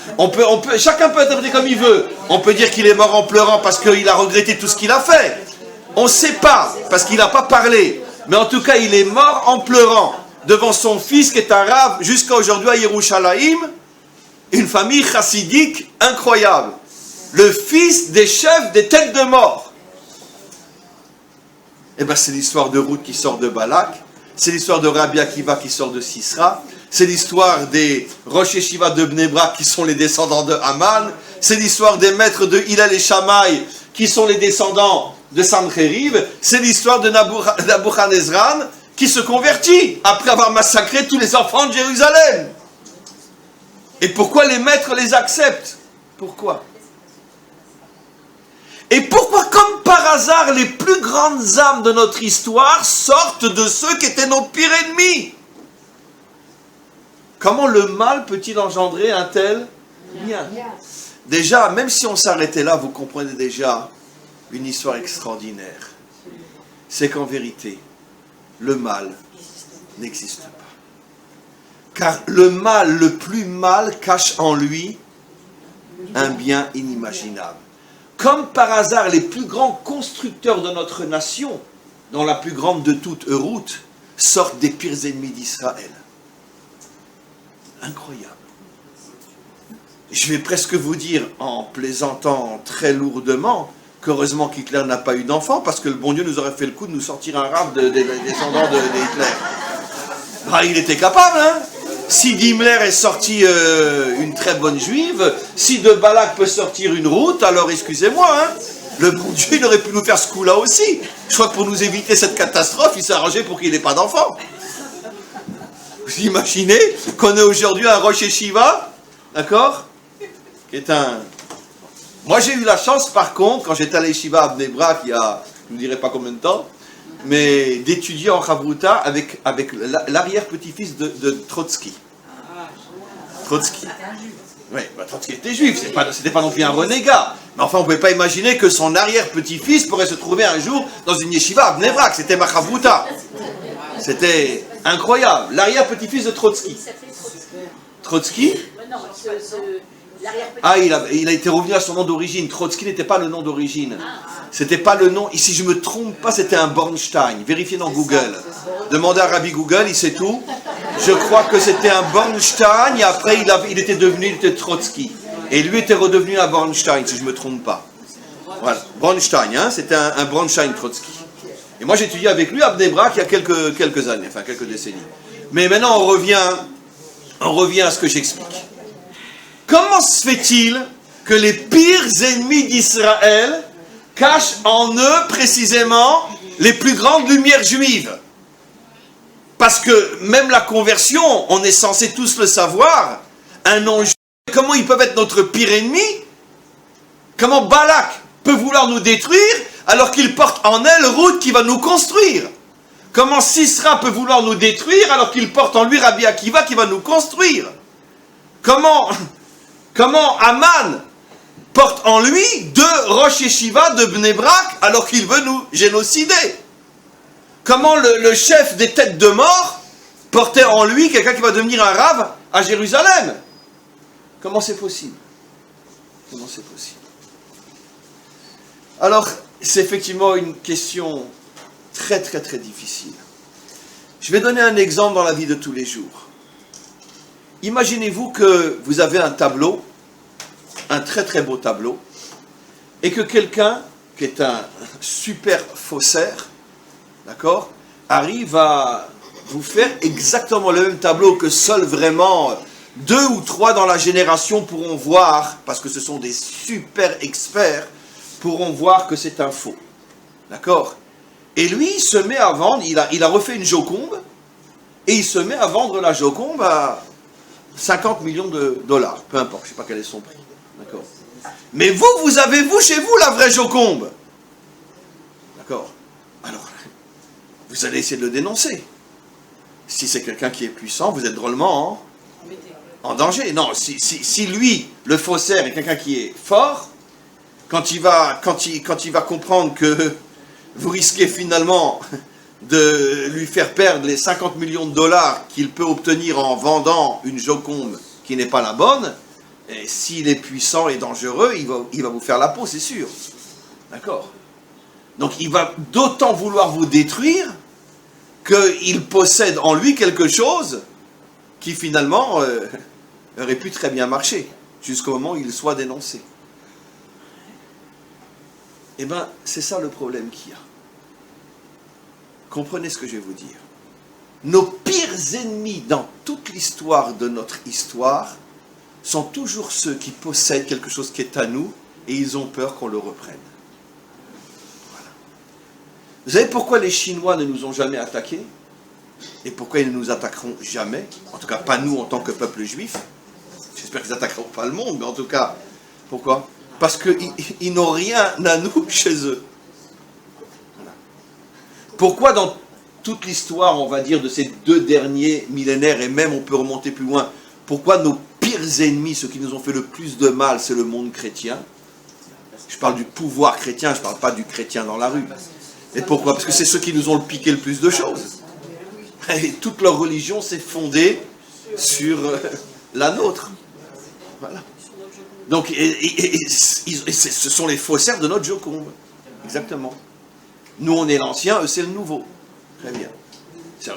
Chacun peut interpréter comme il veut. On peut dire qu'il est mort en pleurant parce qu'il a regretté tout ce qu'il a fait. On ne sait pas, parce qu'il n'a pas parlé. Mais en tout cas, il est mort en pleurant devant son fils qui est un rav jusqu'à aujourd'hui à Yerushalayim, une famille chassidique incroyable. Le fils des chefs des têtes de mort. Eh bien, c'est l'histoire de Ruth qui sort de Balak, c'est l'histoire de Rabbi Akiva qui sort de Sisra, c'est l'histoire des Rosh Yeshiva de Bnei Brak qui sont les descendants de Haman, c'est l'histoire des maîtres de Hillel et Shammai qui sont les descendants de Sancheriv, c'est l'histoire de Nabuchodonosor qui se convertit après avoir massacré tous les enfants de Jérusalem. Et pourquoi les maîtres les acceptent? Pourquoi? Et pourquoi, comme par hasard, les plus grandes âmes de notre histoire sortent de ceux qui étaient nos pires ennemis? Comment le mal peut-il engendrer un tel bien? Déjà, même si on s'arrêtait là, vous comprenez déjà une histoire extraordinaire. C'est qu'en vérité, le mal n'existe pas. Car le mal, le plus mal, cache en lui un bien inimaginable. Comme par hasard, les plus grands constructeurs de notre nation, dont la plus grande de toutes, Ruth, sortent des pires ennemis d'Israël. Incroyable. Je vais presque vous dire, en plaisantant très lourdement, qu'heureusement qu'Hitler n'a pas eu d'enfant, parce que le bon Dieu nous aurait fait le coup de nous sortir un rave des descendants de Hitler. Bah, il était capable, hein. Si d'Himmler est sorti une très bonne juive, si de Balak peut sortir une route, alors excusez-moi, hein, le bon Dieu il aurait pu nous faire ce coup-là aussi. Je crois que pour nous éviter cette catastrophe, il s'est arrangé pour qu'il n'ait pas d'enfant. Vous imaginez qu'on ait aujourd'hui un Rosh Yeshiva, d'accord, qui est un... Moi j'ai eu la chance par contre, quand j'étais à l'Yeshiva à Bnei Brak, il y a, je ne dirai pas combien de temps, mais d'étudier en Chavruta avec l'arrière-petit-fils de Trotsky. Trotsky. Oui, bah, Trotsky était juif, c'était pas non plus un renégat. Mais enfin, on ne pouvait pas imaginer que son arrière-petit-fils pourrait se trouver un jour dans une yeshiva à Bnei Brak. C'était ma Chavruta. C'était incroyable. L'arrière-petit-fils de Trotsky. Trotsky? Ah, il a été revenu à son nom d'origine. Trotsky n'était pas le nom d'origine. C'était pas le nom. Et si je ne me trompe pas, c'était un Bornstein. Vérifiez dans Google. Demandez à Rabbi Google, il sait tout. Je crois que c'était un Bornstein et après il était Trotsky. Et lui était redevenu un Bornstein, si je ne me trompe pas. Voilà. Bornstein, hein, c'était un Bornstein Trotsky. Et moi j'ai étudié avec lui à Bnei Brak il y a quelques années, enfin quelques décennies. Mais maintenant on revient à ce que j'explique. Comment se fait-il que les pires ennemis d'Israël cachent en eux précisément les plus grandes lumières juives. Parce que même la conversion, on est censé tous le savoir, un non-juif, comment ils peuvent être notre pire ennemi? Comment Balak peut vouloir nous détruire alors qu'il porte en elle route qui va nous construire? Comment Sisra peut vouloir nous détruire alors qu'il porte en lui Rabbi Akiva qui va nous construire? Comment Aman porte en lui deux Rosh Yeshiva de Bnei Brak alors qu'il veut nous génocider? Comment le chef des têtes de mort portait en lui quelqu'un qui va devenir un rave à Jérusalem? Comment c'est possible? Comment c'est possible? Alors, c'est effectivement une question très très très difficile. Je vais donner un exemple dans la vie de tous les jours. Imaginez-vous que vous avez un tableau, un très très beau tableau, et que quelqu'un, qui est un super faussaire, d'accord, arrive à vous faire exactement le même tableau que seuls vraiment 2 ou 3 dans la génération pourront voir, parce que ce sont des super experts, pourront voir que c'est un faux. D'accord? Et lui, il se met à vendre, il a refait une Joconde, et il se met à vendre la Joconde à 50 millions de dollars. Peu importe, je ne sais pas quel est son prix. D'accord? Mais vous avez chez vous la vraie Joconde. D'accord? Alors, vous allez essayer de le dénoncer. Si c'est quelqu'un qui est puissant, vous êtes drôlement en danger. Non, si lui, le faussaire, est quelqu'un qui est fort, quand il va comprendre que vous risquez finalement de lui faire perdre les 50 millions de dollars qu'il peut obtenir en vendant une Joconde qui n'est pas la bonne, et s'il est puissant et dangereux, il va vous faire la peau, c'est sûr. D'accord? Donc il va d'autant vouloir vous détruire qu'il possède en lui quelque chose qui finalement aurait pu très bien marcher, jusqu'au moment où il soit dénoncé. Eh bien, c'est ça le problème qu'il y a. Comprenez ce que je vais vous dire. Nos pires ennemis dans toute l'histoire de notre histoire sont toujours ceux qui possèdent quelque chose qui est à nous et ils ont peur qu'on le reprenne. Voilà. Vous savez pourquoi les Chinois ne nous ont jamais attaqués? Et pourquoi ils ne nous attaqueront jamais? En tout cas, pas nous en tant que peuple juif. J'espère qu'ils n'attaqueront pas le monde, mais en tout cas, pourquoi? Parce qu'ils n'ont rien à nous chez eux. Voilà. Pourquoi dans toute l'histoire, on va dire, de ces 2 derniers millénaires, et même on peut remonter plus loin, pourquoi nos pires ennemis, ceux qui nous ont fait le plus de mal, c'est le monde chrétien? Je parle du pouvoir chrétien, je ne parle pas du chrétien dans la rue. Et pourquoi? Parce que c'est ceux qui nous ont piqué le plus de choses. Et toute leur religion s'est fondée sur la nôtre. Voilà. Donc, ce sont les faussaires de notre Joconde. Exactement. Nous, on est l'ancien, eux, c'est le nouveau. Très bien.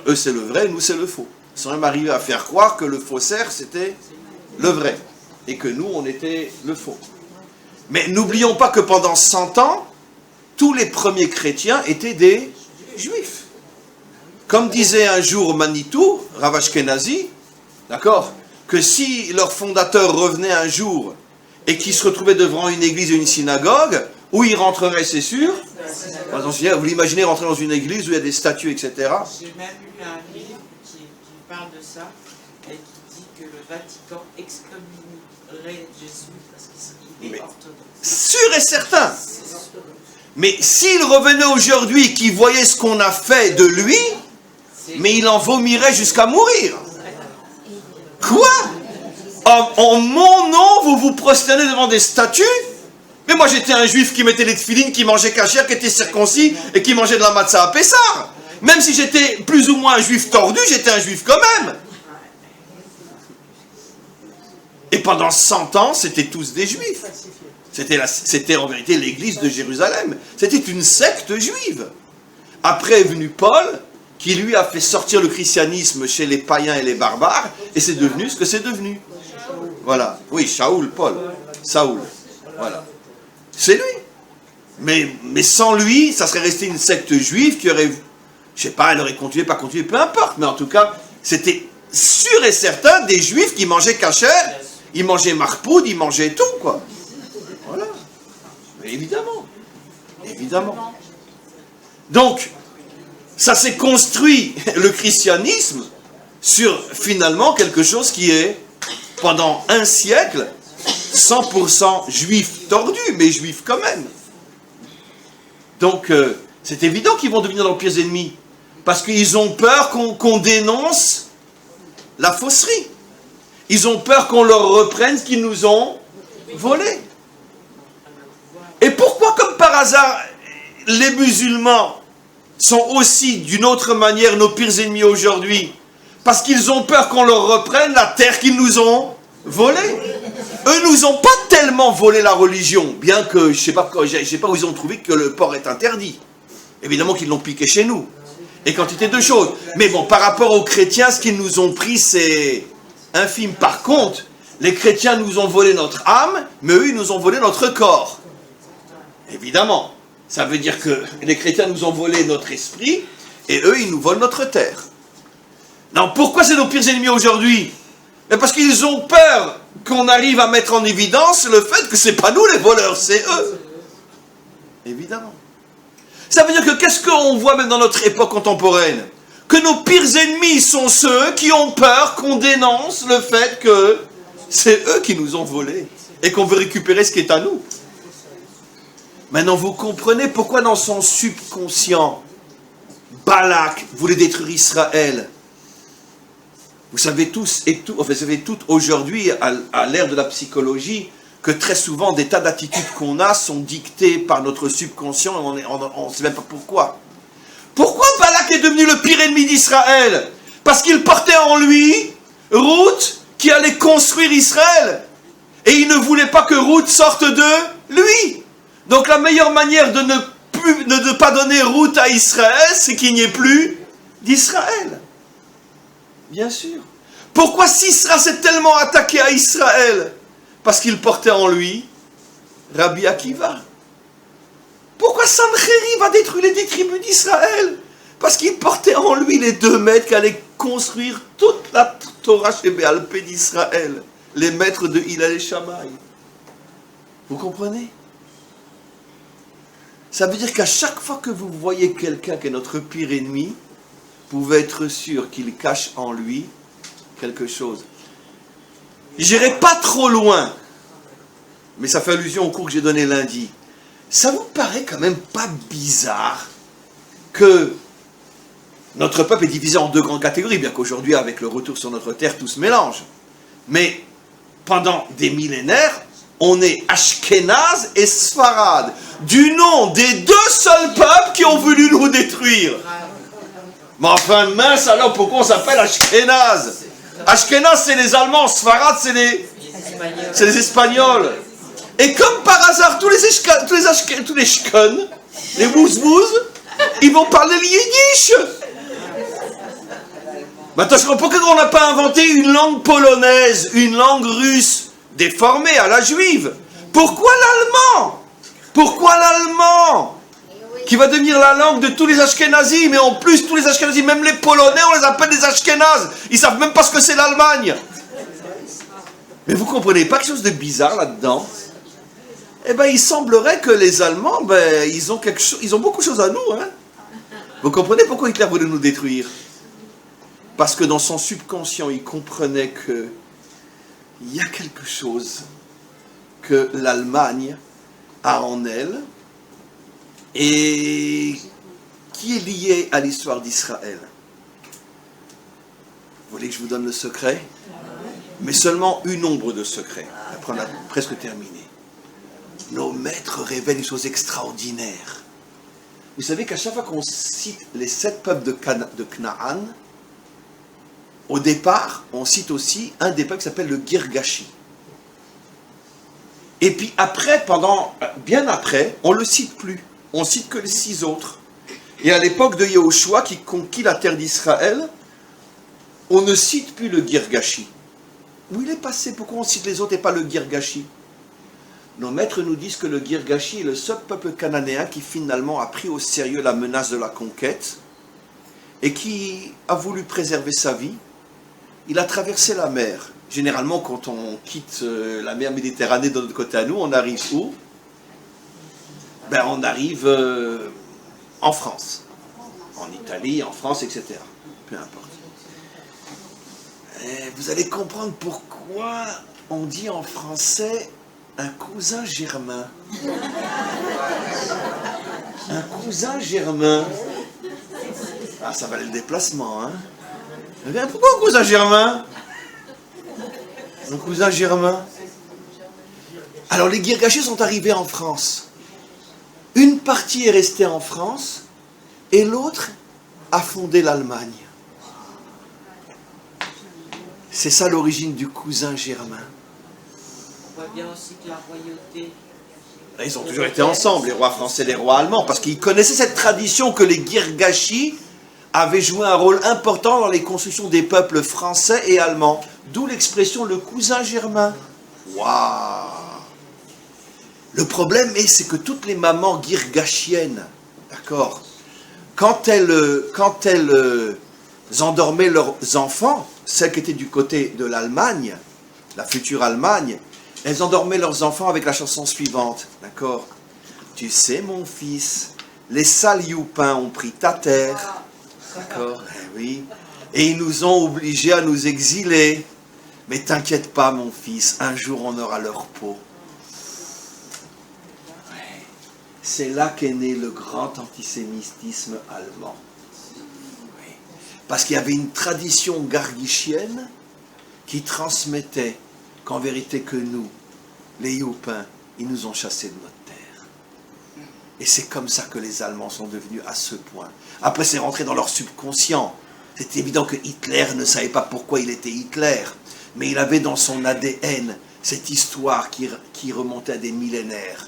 Eux, c'est le vrai, nous, c'est le faux. Ils sont même arrivés à faire croire que le faussaire, c'était le vrai. Et que nous, on était le faux. Mais n'oublions pas que pendant 100 ans, tous les premiers chrétiens étaient des juifs. Comme disait un jour Manitou, Rav Ashkenazi, d'accord, que si leur fondateur revenait un jour et qu'il se retrouvait devant une église ou une synagogue, où il rentrerait, c'est sûr. Vous l'imaginez rentrer dans une église où il y a des statues, etc. J'ai même lu un livre qui parle de ça et qui dit que le Vatican excommunierait Jésus parce qu'il est orthodoxe. Sûr et certain. Mais s'il revenait aujourd'hui, qu'il voyait ce qu'on a fait de lui, mais il en vomirait jusqu'à mourir. Quoi? En mon nom, vous vous prosternez devant des statues? Mais moi j'étais un juif qui mettait les tefilines, qui mangeait kasher, qui était circoncis et qui mangeait de la matzah à Pessar. Même si j'étais plus ou moins un juif tordu, j'étais un juif quand même. Et pendant 100 ans, c'était tous des juifs. C'était en vérité l'église de Jérusalem. C'était une secte juive. Après est venu Paul, qui lui a fait sortir le christianisme chez les païens et les barbares, et c'est devenu ce que c'est devenu. Voilà. Oui, Shaoul, Paul. Saoul. Voilà. C'est lui. Mais sans lui, ça serait resté une secte juive qui aurait, je sais pas, elle aurait continué, pas continué, peu importe. Mais en tout cas, c'était sûr et certain des juifs qui mangeaient kasher, ils mangeaient marpoud, ils mangeaient tout, quoi. Voilà. Mais évidemment. Évidemment. Donc, ça s'est construit, le christianisme, sur finalement quelque chose qui est, pendant un siècle, 100% juif tordu, mais juif quand même. Donc, c'est évident qu'ils vont devenir leurs pires ennemis, parce qu'ils ont peur qu'on dénonce la fausserie. Ils ont peur qu'on leur reprenne ce qu'ils nous ont volé. Et pourquoi, comme par hasard, les musulmans sont aussi, d'une autre manière, nos pires ennemis aujourd'hui? Parce qu'ils ont peur qu'on leur reprenne la terre qu'ils nous ont volée. Eux nous ont pas tellement volé la religion, bien que je sais pas où ils ont trouvé que le porc est interdit. Évidemment qu'ils l'ont piqué chez nous. Et quantité de choses. Mais bon, par rapport aux chrétiens, ce qu'ils nous ont pris, c'est infime. Par contre, les chrétiens nous ont volé notre âme, mais eux, ils nous ont volé notre corps. Évidemment. Ça veut dire que les chrétiens nous ont volé notre esprit, et eux, ils nous volent notre terre. Non, pourquoi c'est nos pires ennemis aujourd'hui? Parce qu'ils ont peur qu'on arrive à mettre en évidence le fait que c'est pas nous les voleurs, c'est eux. Évidemment. Ça veut dire que qu'est-ce qu'on voit même dans notre époque contemporaine? Que nos pires ennemis sont ceux qui ont peur qu'on dénonce le fait que c'est eux qui nous ont volés et qu'on veut récupérer ce qui est à nous. Maintenant, vous comprenez pourquoi dans son subconscient, Balak voulait détruire Israël. Vous savez tous, vous savez toutes aujourd'hui, à l'ère de la psychologie, que très souvent des tas d'attitudes qu'on a sont dictées par notre subconscient et on ne sait même pas pourquoi. Pourquoi Balak est devenu le pire ennemi d'Israël? Parce qu'il portait en lui Ruth qui allait construire Israël. Et il ne voulait pas que Ruth sorte de lui. Donc la meilleure manière de ne pas donner Ruth à Israël, c'est qu'il n'y ait plus d'Israël. Bien sûr. Pourquoi Sisra s'est tellement attaqué à Israël? Parce qu'il portait en lui Rabbi Akiva. Pourquoi Sancheriv a détruit les 10 tribus d'Israël? Parce qu'il portait en lui les 2 maîtres qui allaient construire toute la Torah chez Béalpé d'Israël. Les maîtres de Hillel et Shammai. Vous comprenez? Ça veut dire qu'à chaque fois que vous voyez quelqu'un qui est notre pire ennemi, vous pouvez être sûr qu'il cache en lui quelque chose. J'irai pas trop loin, mais ça fait allusion au cours que j'ai donné lundi. Ça vous paraît quand même pas bizarre que notre peuple est divisé en 2 grandes catégories, bien qu'aujourd'hui, avec le retour sur notre terre, tout se mélange. Mais pendant des millénaires, on est Ashkénaz et Sfarad, du nom des 2 seuls peuples qui ont voulu nous détruire. Mais enfin, mince, alors pourquoi on s'appelle Ashkénaz? Ashkénaz, c'est les Allemands, Sfarad, c'est les Espagnols. Et comme par hasard, tous les Shkon, les Wouzwouz, ils vont parler le Yiddish. Maintenant, pourquoi on n'a pas inventé une langue polonaise, une langue russe, déformée à la juive? Pourquoi l'allemand? Pourquoi l'allemand qui va devenir la langue de tous les Ashkénazis? Mais en plus, tous les Ashkénazis, même les Polonais, on les appelle des Ashkénazes. Ils ne savent même pas ce que c'est l'Allemagne. Mais vous ne comprenez pas quelque chose de bizarre là-dedans? Eh bien, il semblerait que les Allemands, ils ont beaucoup de choses à nous. Hein? Vous comprenez pourquoi Hitler voulait nous détruire? Parce que dans son subconscient, il comprenait qu'il y a quelque chose que l'Allemagne a en elle et qui est lié à l'histoire d'Israël. Vous voulez que je vous donne le secret? Mais seulement une ombre de secret. Après, on a presque terminé. Nos maîtres révèlent des choses extraordinaires. Vous savez qu'à chaque fois qu'on cite les 7 peuples de Canaan, au départ, on cite aussi un des peuples qui s'appelle le Girgashi. Et puis après, bien après, on ne le cite plus. On cite que les 6 autres. Et à l'époque de Yehoshua, qui conquit la terre d'Israël, on ne cite plus le Girgashi. Où il est passé? Pourquoi on cite les autres et pas le Girgashi? Nos maîtres nous disent que le Girgashi est le seul peuple cananéen qui finalement a pris au sérieux la menace de la conquête et qui a voulu préserver sa vie. Il a traversé la mer. Généralement, quand on quitte la mer Méditerranée de notre côté à nous, on arrive où? On arrive en France. En Italie, en France, etc. Peu importe. Et vous allez comprendre pourquoi on dit en français un cousin germain. Un cousin germain. Ah, ça valait le déplacement, hein. Eh bien, pourquoi un cousin germain? Un cousin germain. Alors, les Girgachis sont arrivés en France. Une partie est restée en France et l'autre a fondé l'Allemagne. C'est ça l'origine du cousin germain. On voit bien aussi que la royauté... Ils ont toujours été ensemble, les rois français et les rois allemands, parce qu'ils connaissaient cette tradition que les Girgachis avaient joué un rôle important dans les constructions des peuples français et allemands. D'où l'expression le cousin germain. Waouh! Le problème c'est que toutes les mamans girgachiennes, d'accord, quand elles endormaient leurs enfants, celles qui étaient du côté de l'Allemagne, la future Allemagne, elles endormaient leurs enfants avec la chanson suivante, d'accord? Tu sais mon fils, les sales youpins ont pris ta terre, d'accord? Oui. Et ils nous ont obligés à nous exiler. Mais t'inquiète pas mon fils, un jour on aura leur peau. C'est là qu'est né le grand antisémitisme allemand. Oui. Parce qu'il y avait une tradition garguichienne qui transmettait qu'en vérité que nous, les Youpins, ils nous ont chassés de notre terre. Et c'est comme ça que les Allemands sont devenus à ce point. Après, c'est rentré dans leur subconscient. C'est évident que Hitler ne savait pas pourquoi il était Hitler, mais il avait dans son ADN cette histoire qui remontait à des millénaires.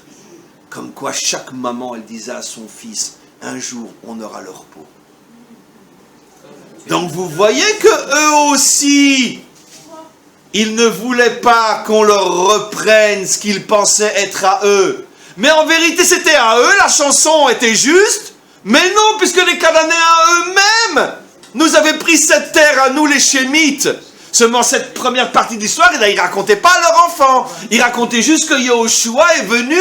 Comme quoi chaque maman, elle disait à son fils, un jour, on aura leur peau. Donc vous voyez que eux aussi, ils ne voulaient pas qu'on leur reprenne ce qu'ils pensaient être à eux. Mais en vérité, c'était à eux, la chanson était juste. Mais non, puisque les Cananéens eux-mêmes nous avaient pris cette terre à nous, les Chémites. Seulement cette première partie de l'histoire, ils ne racontaient pas à leurs enfants. Ils racontaient juste que Yahushua est venu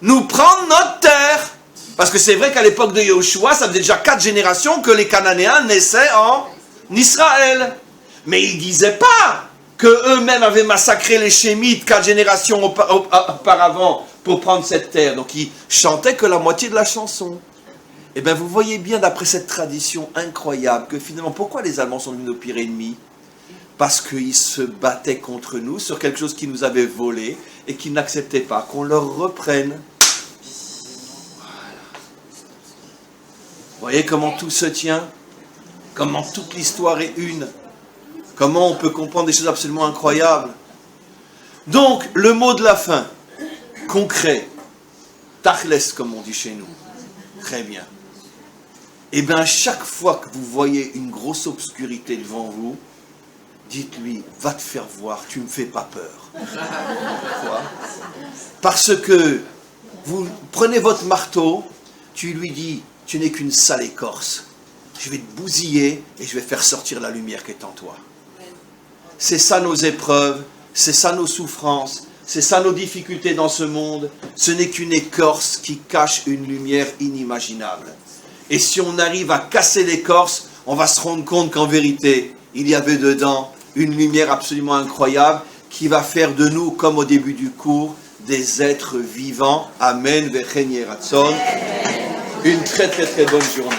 nous prendre notre terre. Parce que c'est vrai qu'à l'époque de Yahushua, ça faisait déjà 4 générations que les Cananéens naissaient en Israël. Mais ils ne disaient pas qu'eux-mêmes avaient massacré les Chémites 4 générations auparavant pour prendre cette terre. Donc ils chantaient que la moitié de la chanson. Et bien vous voyez bien d'après cette tradition incroyable que finalement, pourquoi les Allemands sont devenus nos pires ennemis? Parce qu'ils se battaient contre nous sur quelque chose qu'ils nous avaient volé et qu'ils n'acceptaient pas qu'on leur reprenne. Voilà. Vous voyez comment tout se tient? Comment toute l'histoire est une? Comment on peut comprendre des choses absolument incroyables? Donc, le mot de la fin, concret, tachles comme on dit chez nous. Très bien. Et bien, chaque fois que vous voyez une grosse obscurité devant vous, dites-lui, va te faire voir, tu ne me fais pas peur. Pourquoi? Parce que vous prenez votre marteau, tu lui dis, tu n'es qu'une sale écorce. Je vais te bousiller et je vais faire sortir la lumière qui est en toi. C'est ça nos épreuves, c'est ça nos souffrances, c'est ça nos difficultés dans ce monde. Ce n'est qu'une écorce qui cache une lumière inimaginable. Et si on arrive à casser l'écorce, on va se rendre compte qu'en vérité, il y avait dedans une lumière absolument incroyable qui va faire de nous, comme au début du cours, des êtres vivants. Amen. Une très très très bonne journée.